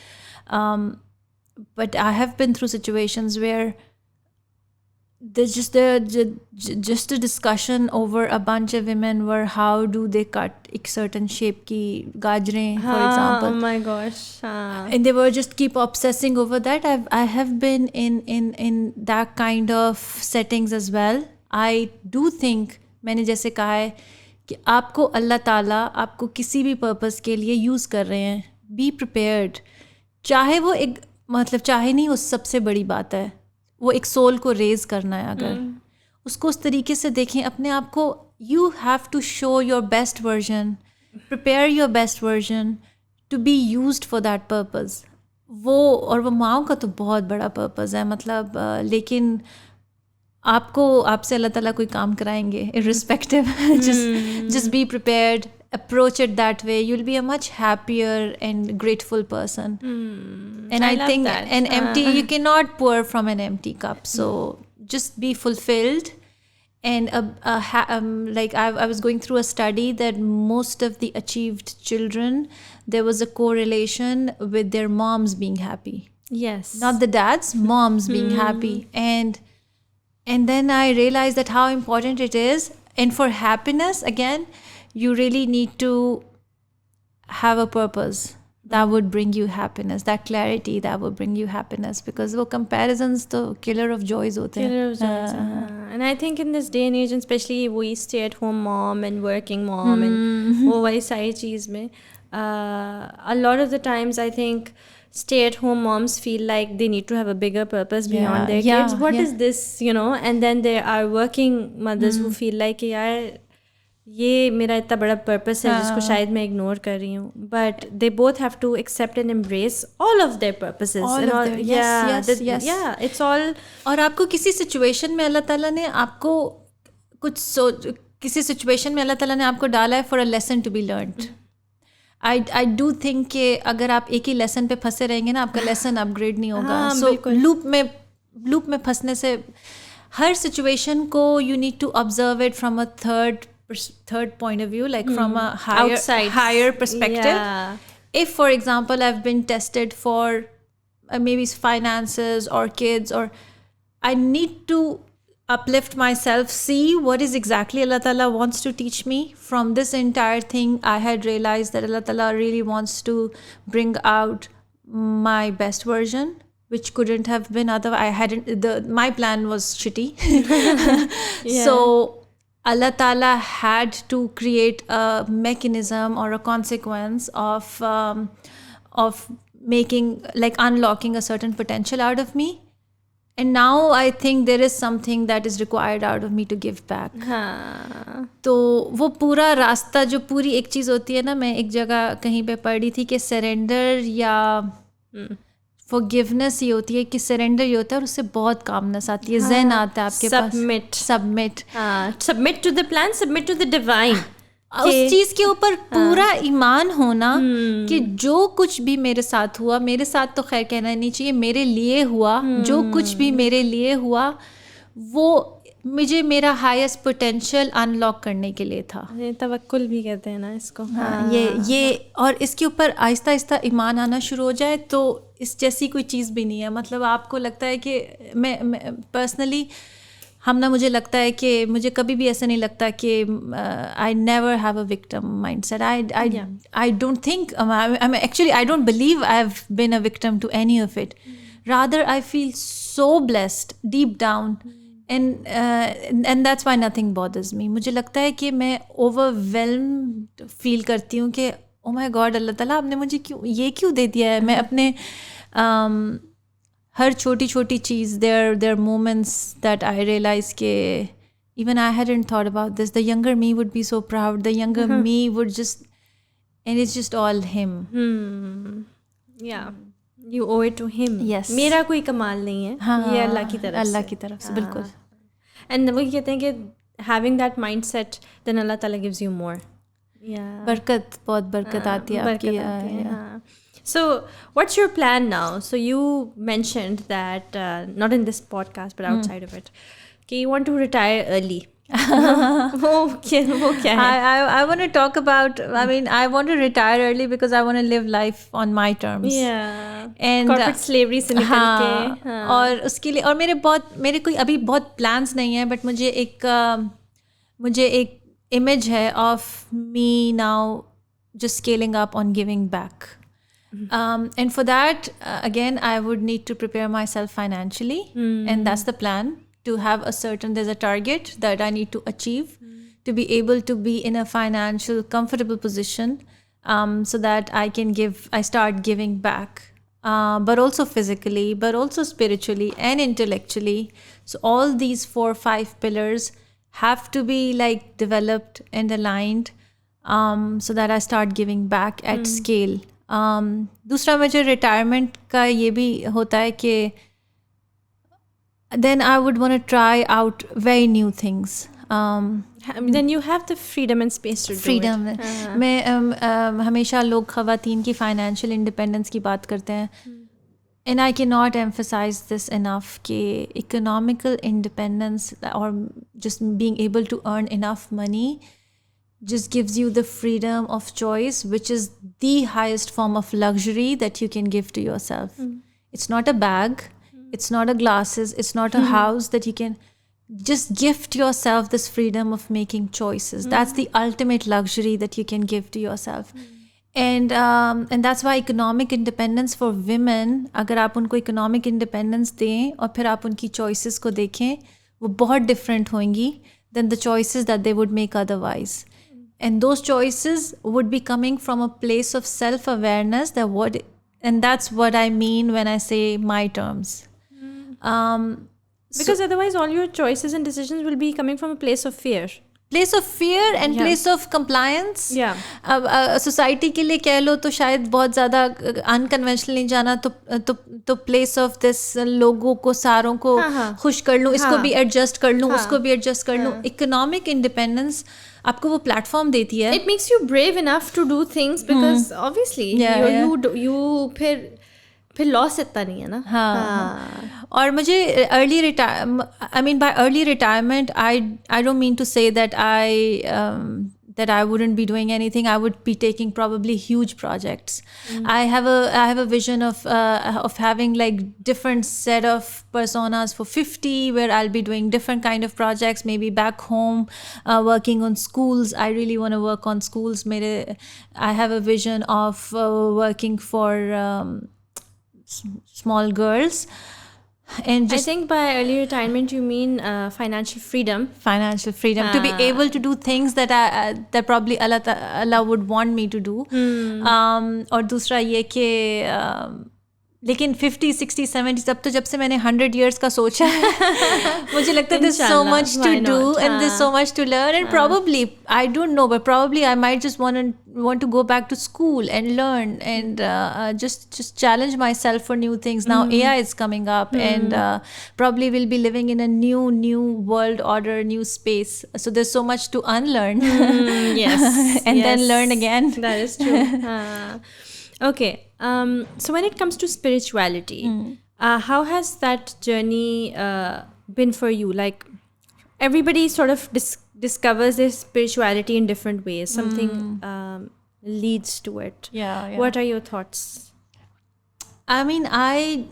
[SPEAKER 2] but I have been through situations where there's just a discussion over a bunch of women where how do they cut एक certain shape की गाजरें, for example.
[SPEAKER 1] Oh my gosh.
[SPEAKER 2] And they were just keep obsessing over that. I have been in that kind of settings as well. I do think मैंने जैसे कहा है कि आपको अल्लाह ताला आपको किसी भी पर्पस के लिए यूज़ कर रहे हैं. Be prepared. चाहे वो एक मतलब चाहे नहीं वो सबसे बड़ी बात है, वो एक सोल को रेज करना है, अगर उसको उस तरीके से देखें अपने आप को, you have to show your best version, prepare your best version to be used for that purpose. वो और वो माओं का तो बहुत बड़ा पर्पस है मतलब, लेकिन आपको आपसे अल्लाह ताला कोई काम कराएंगे irrespective. just be prepared, approach it that way, you'll be a much happier and grateful person. And I think
[SPEAKER 1] that.
[SPEAKER 2] an empty, you cannot pour from an empty cup, so just be fulfilled. And like I was going through a study that most of the achieved children, there was a correlation with their moms being happy.
[SPEAKER 1] Yes.
[SPEAKER 2] Not the dads, moms being happy. And then I realized that how important it is. And for happiness, again, you really need to have a purpose that would bring you happiness, that clarity that would bring you happiness, because वो comparisons the killer of joys होते हैं.
[SPEAKER 1] Killer of joys. And I think in this day and age, and especially we stay at home mom and working mom and वो वही सारी चीज़ में, a lot of the times I think stay at home moms feel like they need to have a bigger purpose beyond their kids. What is this, you know? And then there are working mothers who feel like यार ये मेरा इतना बड़ा purpose है जिसको शायद मैं ignore कर रही हूँ, but they both have to accept and embrace all of their purposes. It's all.
[SPEAKER 2] और आपको किसी सिचुएशन में अल्लाह ताला ने आपको किसी सिचुएशन में अल्लाह ताला ने आपको डाला है for a lesson to be learned. I do think कि अगर आप एक ही लेसन पे फंसे रहेंगे ना, आपका लेसन अपग्रेड नहीं होगा. सो लूप में फंसने से हर सिचुएशन को you need to observe it from a third point of view, like from a higher perspective. If for example I've been tested for maybe finances or kids, or I need to uplift myself, see what is exactly Allah Ta'ala wants to teach me from this entire thing. I had realized that Allah Ta'ala really wants to bring out my best version, which couldn't have been otherwise. My plan was shitty. So Allah Ta'ala had to create a mechanism or a consequence of making, like unlocking a certain potential out of me. And now I think there is something that is required out of me to give back. तो वो पूरा रास्ता जो पूरी एक चीज़ होती है ना, मैं एक जगह कहीं पे पढ़ी थी कि सरेंडर या फॉरगिवनेस ये होती है कि सरेंडर ये होता है और उससे बहुत कामनेस आती है, ज़ेन आता है आपके पास.
[SPEAKER 1] Submit to the plan, submit to the divine.
[SPEAKER 2] उस चीज़ के ऊपर पूरा ईमान होना कि जो कुछ भी मेरे साथ हुआ, मेरे साथ तो खैर कहना नहीं चाहिए, मेरे लिए हुआ, जो कुछ भी मेरे लिए हुआ वो मुझे मेरा हाईएस्ट पोटेंशियल अनलॉक करने के लिए था.
[SPEAKER 1] तवक्कुल भी कहते हैं ना इसको.
[SPEAKER 2] ये और इसके ऊपर आहिस्ता आहिस्ता ईमान आना शुरू हो जाए तो इस जैसी कोई चीज़ भी नहीं है. मतलब आपको लगता है कि मैं पर्सनली मुझे लगता है कि मुझे कभी भी ऐसा नहीं लगता कि I never have a victim mindset. I don't think, actually I don't believe I have been a victim to any of it. Rather I feel so blessed deep down. And that's why nothing bothers me. मुझे लगता है कि मैं overwhelmed feel करती हूँ कि oh my God अल्लाह ताला आपने मुझे क्यों दे दिया है. मैं अपने हर छोटी छोटी चीज़, there are moments that I realize के even I hadn't thought about this. The younger me would be so proud. The younger me would just, and it's just all him.
[SPEAKER 1] Yeah, you owe it to him.
[SPEAKER 2] Yes.
[SPEAKER 1] मेरा कोई कमाल नहीं है, ये अल्लाह की तरफ से.
[SPEAKER 2] अल्लाह की तरफ से, बिल्कुल.
[SPEAKER 1] And वो कहते हैं कि having that mindset, then Allah Ta'ala gives you more. Yeah.
[SPEAKER 2] बरकत, बहुत बरकत आती है आपकी.
[SPEAKER 1] हाँ. So what's your plan now? So you mentioned that not in this podcast but outside of it, कि you want to retire early. वो क्या है?
[SPEAKER 2] I want to talk about, I mean, I want to retire early because I want to live life on my terms.
[SPEAKER 1] Yeah.
[SPEAKER 2] And
[SPEAKER 1] corporate slavery से निकल के.
[SPEAKER 2] हाँ. और उसके लिए, और मेरे कोई अभी बहुत plans नहीं है, but मुझे एक image है of me now just scaling up on giving back. And for that, again, I would need to prepare myself financially, and that's the plan. To have there's a target that I need to achieve to be able to be in a financial comfortable position, so that I start giving back, but also physically, but also spiritually and intellectually. So all these 4 or 5 pillars have to be like developed and aligned, so that I start giving back at scale. दूसरा मुझे retirement का ये भी होता है कि then I would want to try out very new things.
[SPEAKER 1] Then you have the freedom and space to do it.
[SPEAKER 2] मैं हमेशा लोग ख़वातीन की financial independence की बात करते हैं, and I cannot emphasize this enough कि economical independence or just being able to earn enough money just gives you the freedom of choice, which is the highest form of luxury that you can give to yourself. It's not a bag, it's not a glasses, it's not a house that you can just gift yourself this freedom of making choices. That's the ultimate luxury that you can give to yourself. And that's why economic independence for women, अगर आप उनको economic independence दें और फिर आप उनकी choices को देखें, वो बहुत different होंगी than the choices that they would make otherwise. And those choices would be coming from a place of self-awareness, and that's what I mean when I say my terms.
[SPEAKER 1] Because otherwise all your choices and decisions will be coming from a place of fear.
[SPEAKER 2] Place of fear and place of compliance.
[SPEAKER 1] Yeah.
[SPEAKER 2] अब society के लिए कह लो तो शायद बहुत ज़्यादा unconventional नहीं जाना, तो प्लेस ऑफ दिस लोगों को सारों को खुश कर लूँ, इसको भी एडजस्ट कर लूँ, उसको भी एडजस्ट कर लूँ. इकोनॉमिक इंडिपेंडेंस आपको वो प्लेटफॉर्म देती है.
[SPEAKER 1] It makes you brave enough to do things because obviously you फिर लॉस इतना नहीं है ना.
[SPEAKER 2] हाँ. और मुझे by early retirement I don't mean to say that I wouldn't be doing anything. I would be taking probably huge projects. I have a vision of having like different set of personas for 50, where I'll be doing different kind of projects, maybe back home, working on schools. I really want to work on schools. I have a vision of working for small girls. And
[SPEAKER 1] I think by early retirement you mean financial freedom.
[SPEAKER 2] To be able to do things that probably Allah would want me to do. और दूसरा ये कि लेकिन 50, 60, 70 जब से मैंने 100 years का सोचा है, मुझे लगता है there's so much to do and there's so much to learn, and probably, I don't know, but probably I might just want to go back to school and learn and just challenge myself for new things. Now AI is coming up, and probably we'll be living in a new world order, new space. So there's so much to unlearn.
[SPEAKER 1] Yes.
[SPEAKER 2] And then learn again.
[SPEAKER 1] That is true. Okay. So when it comes to spirituality, how has that journey been for you? Like, everybody sort of discovers their spirituality in different ways. Something leads to it.
[SPEAKER 2] Yeah.
[SPEAKER 1] What are your thoughts?
[SPEAKER 2] I mean, I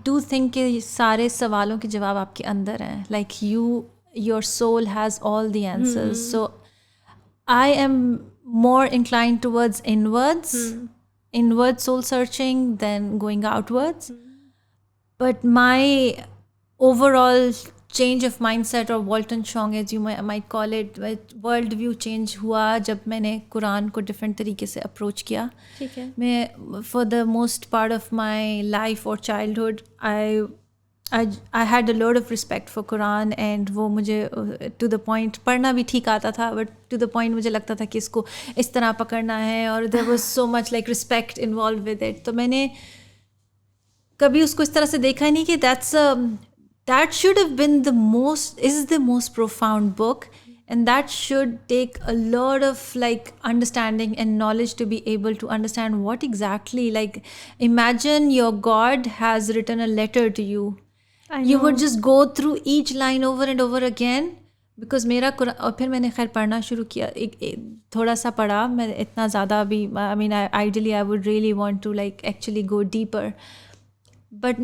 [SPEAKER 2] do think कि सारे सवालों के जवाब आपके अंदर हैं. Like your soul has all the answers. So I am more inclined towards inward soul searching than going outwards. But my overall change of mindset or Walton Chong as you might call it, world view change हुआ जब मैंने कुरान को different तरीके से approach किया.
[SPEAKER 1] ठीक है.
[SPEAKER 2] मैं for the most part of my life or childhood I had a lot of respect for Quran and वो मुझे to the point पढ़ना भी ठीक आता था but to the point मुझे लगता था कि इसको इस तरह पकड़ना है और there was so much like respect involved with it. तो मैंने कभी उसको इस तरह से देखा ही नहीं कि that should have been the most profound book and that should take a lot of like understanding and knowledge to be able to understand what exactly, like imagine your God has written a letter to you. You would just go through each line over and over again because मेरा और फिर मैंने खैर पढ़ना शुरू किया थोड़ा सा पढ़ा मैं इतना ज़्यादा भी I mean ideally I would really want to like actually go deeper. But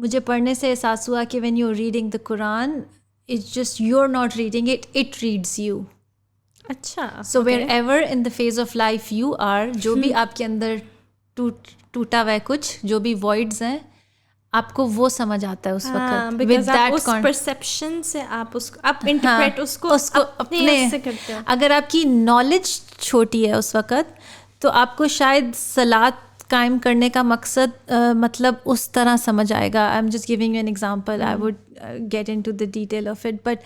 [SPEAKER 2] मुझे पढ़ने से एहसास हुआ कि when you're reading the Quran, it's just you're not reading it, it reads you.
[SPEAKER 1] अच्छा.
[SPEAKER 2] So wherever in the phase of life you are, जो भी आपके अंदर टूटा हुआ है कुछ, जो भी voids हैं, आपको वो समझ आता है उस वक्त.
[SPEAKER 1] Because आप उस perception से आप interpret उसको अपने से करते हो.
[SPEAKER 2] अगर आपकी knowledge छोटी है उस वक्त, तो आपको शायद सलात कायम करने का मकसद मतलब उस तरह समझ आएगा. I am just giving you an example. I would get into the detail of it. But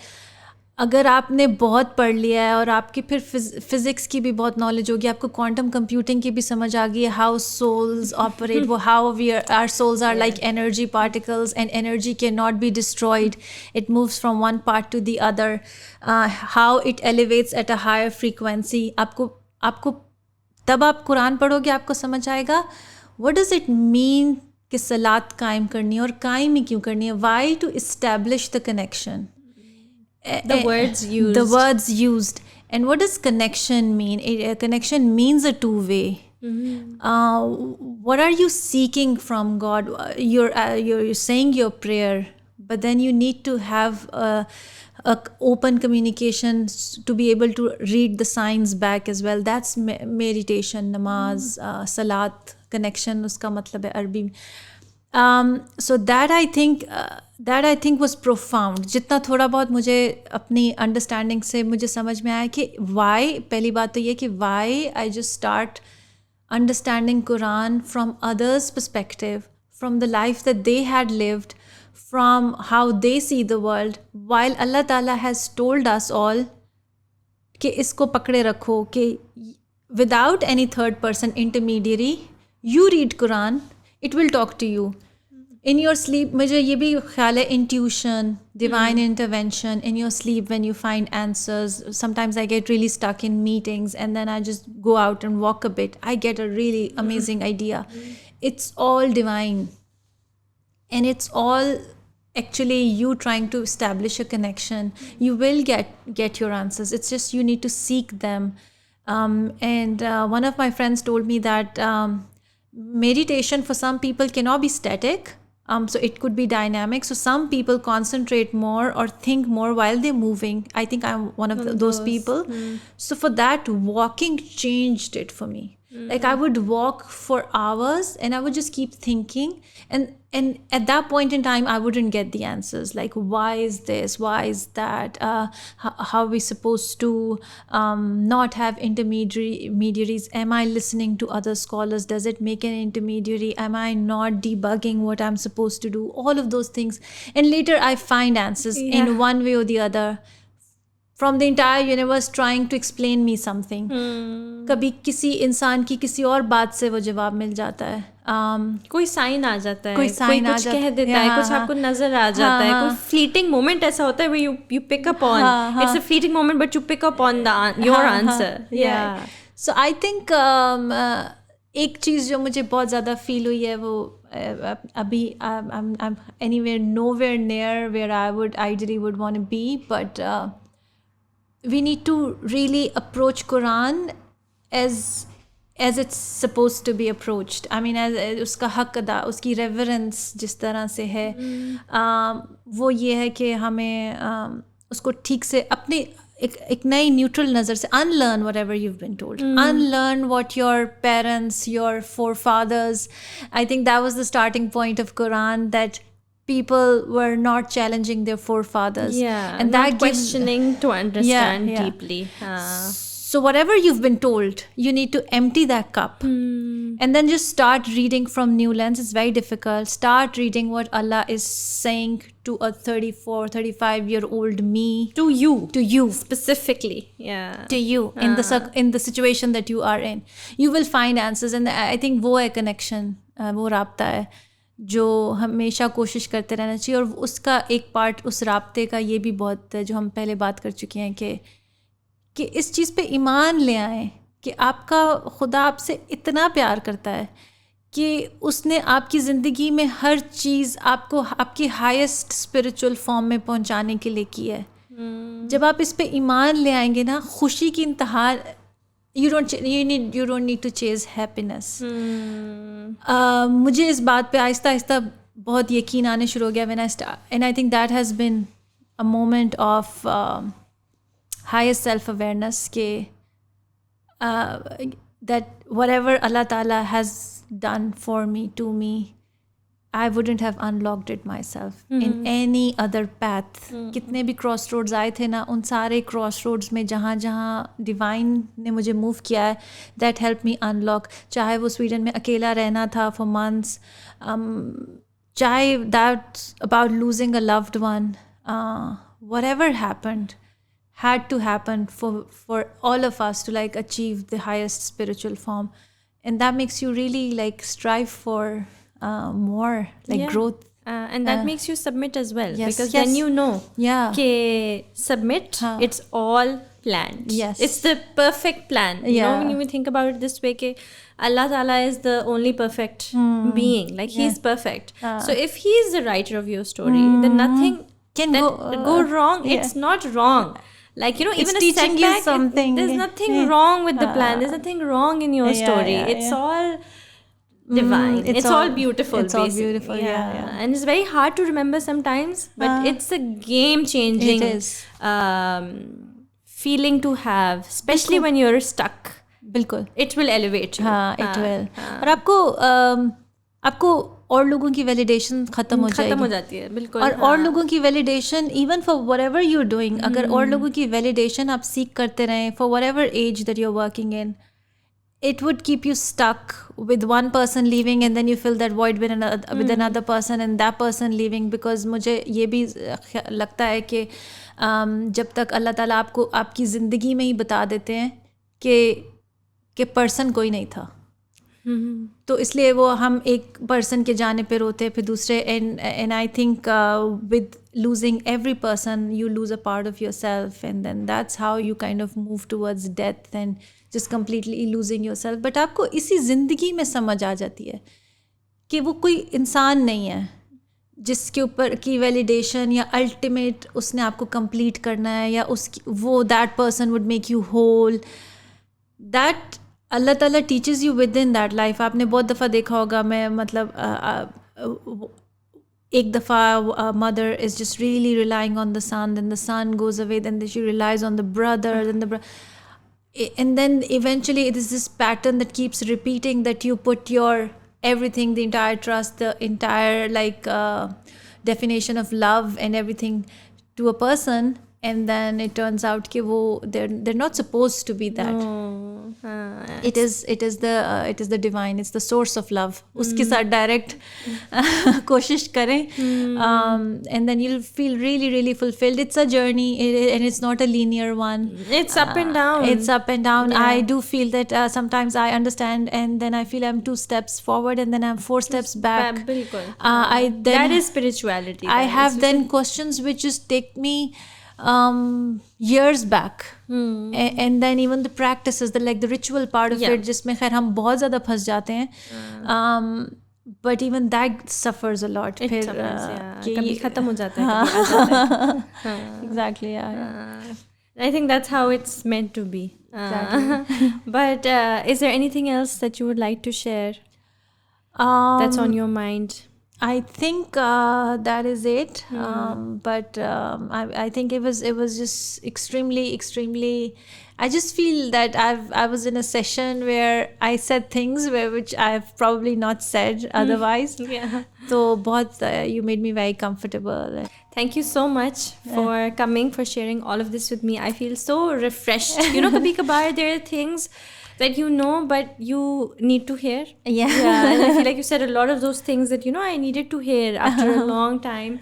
[SPEAKER 2] अगर आपने बहुत पढ़ लिया है और आपकी फिर फिज़िक्स की भी बहुत नॉलेज होगी, आपको क्वांटम कंप्यूटिंग की भी समझ आ गई है, हाउ सोल्स ऑपरेट, वो how our souls are like energy particles and energy can not be destroyed, it moves from one part to the other, how it elevates at a higher frequency. आपको तब आप कुरान पढ़ोगे आपको समझ आएगा what does it mean कि सलात कायम करनी है और कायम ही क्यों करनी है. Why to establish the connection,
[SPEAKER 1] the
[SPEAKER 2] words used and what does connection mean. A connection means a two-way. What are you seeking from God? You're saying your prayer, but then you need to have a open communication to be able to read the signs back as well. That's meditation, namaz, salat, connection uska matlab hai Arabi. So that I think was profound. जितना थोड़ा बहुत मुझे अपनी understanding से मुझे समझ में आया कि why, पहली बात तो ये कि why I just start understanding Quran from others' perspective, from the life that they had lived, from how they see the world, while Allah Ta'ala has told us all कि इसको पकड़े रखो, कि without any third person intermediary, you read Quran, it will talk to you. In your sleep, मुझे ये भी ख्याल है intuition, divine intervention in your sleep when you find answers. Sometimes I get really stuck in meetings and then I just go out and walk a bit. I get a really amazing idea. It's all divine. And it's all actually you trying to establish a connection. You will get your answers. It's just you need to seek them. And one of my friends told me that meditation for some people cannot be static. So it could be dynamic. So some people concentrate more or think more while they're moving. I think I'm one of those people. So for that, walking changed it for me. Like I would walk for hours and I would just keep thinking, and at that point in time I wouldn't get the answers, like why is this, why is that, how are we supposed to not have intermediaries, am I listening to other scholars, does it make an intermediary, am I not debugging what I'm supposed to do, all of those things. And later I find answers in one way or the other from the entire universe trying to explain me something. कभी किसी इंसान की किसी और बात से वो जवाब मिल जाता है,
[SPEAKER 1] कोई साइन आ जाता है,
[SPEAKER 2] कोई साइन
[SPEAKER 1] कुछ कह देता है, कुछ आपको नजर आ जाता है, कोई फ्लीटिंग मोमेंट ऐसा होता है where you pick up on, it's a fleeting moment but you pick up on your answer. Yeah.
[SPEAKER 2] So I think एक चीज़ जो मुझे बहुत ज़्यादा फील हुई है वो अभी I'm anywhere nowhere near where I would ideally would want to be, but we need to really approach Quran as it's supposed to be approached. I mean, as उसका हक अदा, उसकी reverence जिस तरह से है, वो ये है कि हमें उसको ठीक से अपने एक नई न्यूट्रल नज़र से unlearn whatever you've been told. Unlearn what your parents, your forefathers, I think that was the starting point of Quran, that people were not challenging their forefathers.
[SPEAKER 1] And
[SPEAKER 2] that
[SPEAKER 1] not questioning to understand
[SPEAKER 2] Yeah.
[SPEAKER 1] deeply.
[SPEAKER 2] So whatever you've been told, you need to empty that cup and then just start reading from new lens. It's very difficult. Start reading what Allah is saying to a 34, 35-year-old me.
[SPEAKER 1] To you.
[SPEAKER 2] To you.
[SPEAKER 1] Specifically. Yeah.
[SPEAKER 2] To you. In the situation that you are in. You will find answers. And I think वो है connection, वो राब्ता है जो हमेशा कोशिश करते रहना चाहिए. और उसका एक पार्ट उस राब्ते का ये भी बहुत है जो हम पहले बात कर चुके हैं कि इस चीज़ पे ईमान ले आएँ कि आपका खुदा आपसे इतना प्यार करता है कि उसने आपकी ज़िंदगी में हर चीज़ आपको आपकी हाईएस्ट स्पिरिचुअल फॉर्म में पहुंचाने के लिए की है. जब आप इस पे ईमान ले आएंगे ना, खुशी की इंतहा, you don't need to chase happiness. मुझे इस बात पे आहिस्ता आहिस्ता बहुत यकीन आने शुरू हो गया when I start, and I think that has been a moment of highest self-awareness के that whatever Allah Ta'ala has done for me, to me, I wouldn't have unlocked it myself in any other path. कितने भी cross roads आए थे ना, उन सारे cross roads में जहाँ जहाँ डिवाइन ने मुझे मूव किया है, that helped me unlock. चाहे वो स्वीडन में अकेला रहना था for months, चाहे that about losing a loved one, whatever happened had to happen for all of us to like achieve the highest spiritual form, and that makes you really like strive for more like growth,
[SPEAKER 1] and that makes you submit as well.
[SPEAKER 2] Yes,
[SPEAKER 1] because
[SPEAKER 2] yes.
[SPEAKER 1] then you know
[SPEAKER 2] Yeah.
[SPEAKER 1] submit, it's all planned.
[SPEAKER 2] Yes.
[SPEAKER 1] It's the perfect plan. You know, when you think about it this way, Allah Ta'ala is the only perfect being. Like He's perfect. So if He's the writer of your story, then nothing
[SPEAKER 2] can
[SPEAKER 1] go wrong. It's not wrong. Like, you know,
[SPEAKER 2] It's
[SPEAKER 1] even a
[SPEAKER 2] teaching you
[SPEAKER 1] setback,
[SPEAKER 2] something.
[SPEAKER 1] there's nothing wrong with the plan. There's nothing wrong in your story. It's all divine. It's all beautiful.
[SPEAKER 2] It's all beautiful. Yeah.
[SPEAKER 1] And it's very hard to remember sometimes, but it's a game-changing
[SPEAKER 2] It is.
[SPEAKER 1] feeling to have, especially when you're stuck.
[SPEAKER 2] बिल्कुल.
[SPEAKER 1] It will elevate you.
[SPEAKER 2] हाँ, it will. और आपको और लोगों की validation ख़त्म हो
[SPEAKER 1] जाती है. बिल्कुल.
[SPEAKER 2] और लोगों की validation, even for whatever you are doing, अगर और लोगों की वैलिडेशन आप सीख करते रहें for whatever age that you are working in, it would keep you stuck with one person leaving and then you fill that void with another person and that person leaving. Because मुझे ये भी लगता है कि जब तक अल्लाह ताला आपको आपकी ज़िंदगी में ही बता देते हैं कि पर्सन कोई नहीं था, तो इसलिए वो हम एक पर्सन के जाने पे रोते हैं, फिर दूसरे, and I think with losing every person you lose a part of yourself, and then that's how you kind of move towards death and just completely losing yourself. but आपको इसी ज़िंदगी में समझ आ जाती है कि वो कोई इंसान नहीं है जिसके ऊपर की वैलिडेशन या अल्टीमेट उसने आपको कंप्लीट करना है, या उसकी वो that person would make you whole. That Allah ताला teaches you within that life. आपने बहुत दफ़ा देखा होगा, मैं मतलब एक दफ़ा mother is just really relying on the son, then the son goes away, then she relies on the brother, then the and then eventually it is this pattern that keeps repeating, that you put your everything, the entire trust, the entire like definition of love and everything to a person, and then it turns out कि वो they're not supposed to be that. It is the divine, it's the source of love. उसके साथ direct कोशिश करें, and then you'll feel really really fulfilled. It's a journey, and it's not a linear one.
[SPEAKER 1] It's up and down.
[SPEAKER 2] It's up and down. Yeah. I do feel that sometimes I understand, and then I feel I'm 2 steps forward, and then I'm 4 steps back.
[SPEAKER 1] That is spirituality.
[SPEAKER 2] I have then questions which just take me years back, and then even the practices, the ritual part of it, जिसमें खैर हम बहुत ज़्यादा फंस जाते हैं, but even that suffers a lot.
[SPEAKER 1] It suffers, कभी ख़त्म हो जाता है.
[SPEAKER 2] Exactly, yeah.
[SPEAKER 1] I think that's how it's meant to be.
[SPEAKER 2] Exactly.
[SPEAKER 1] But is there anything else that you would like to share that's on your mind?
[SPEAKER 2] I think that is it. But I think it was just extremely. I just feel that I was in a session where I said things which I've probably not said otherwise.
[SPEAKER 1] Yeah.
[SPEAKER 2] So you made me very comfortable.
[SPEAKER 1] Thank you so much for coming, for sharing all of this with me. I feel so refreshed. You know, kabhi kabar there are things that you know, but you need to hear.
[SPEAKER 2] Yeah.
[SPEAKER 1] And I feel like you said a lot of those things that, you know, I needed to hear after a long time.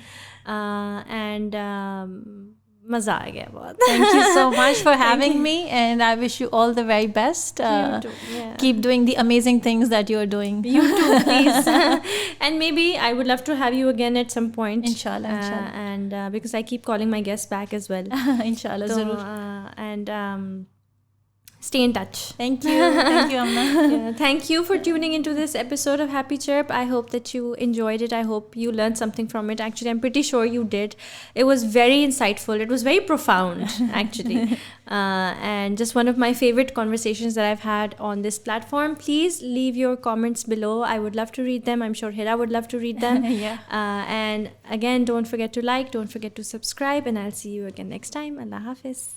[SPEAKER 1] Maza aa gaya bahut.
[SPEAKER 2] Thank you so much for having me, and I wish you all the very best.
[SPEAKER 1] You too, yeah.
[SPEAKER 2] Keep doing the amazing things that you're doing.
[SPEAKER 1] You too, please. And maybe I would love to have you again at some point.
[SPEAKER 2] Inshallah.
[SPEAKER 1] And because I keep calling my guests back as well.
[SPEAKER 2] Inshallah,
[SPEAKER 1] So,
[SPEAKER 2] zarur.
[SPEAKER 1] Stay in touch.
[SPEAKER 2] Thank you. Thank you, Amna.
[SPEAKER 1] Yeah, thank you for tuning into this episode of Happy Chirp. I hope that you enjoyed it. I hope you learned something from it. Actually, I'm pretty sure you did. It was very insightful. It was very profound, actually. And just one of my favorite conversations that I've had on this platform. Please leave your comments below. I would love to read them. I'm sure Hira would love to read them.
[SPEAKER 2] Yeah.
[SPEAKER 1] And again, don't forget to like, don't forget to subscribe, and I'll see you again next time. Allah Hafiz.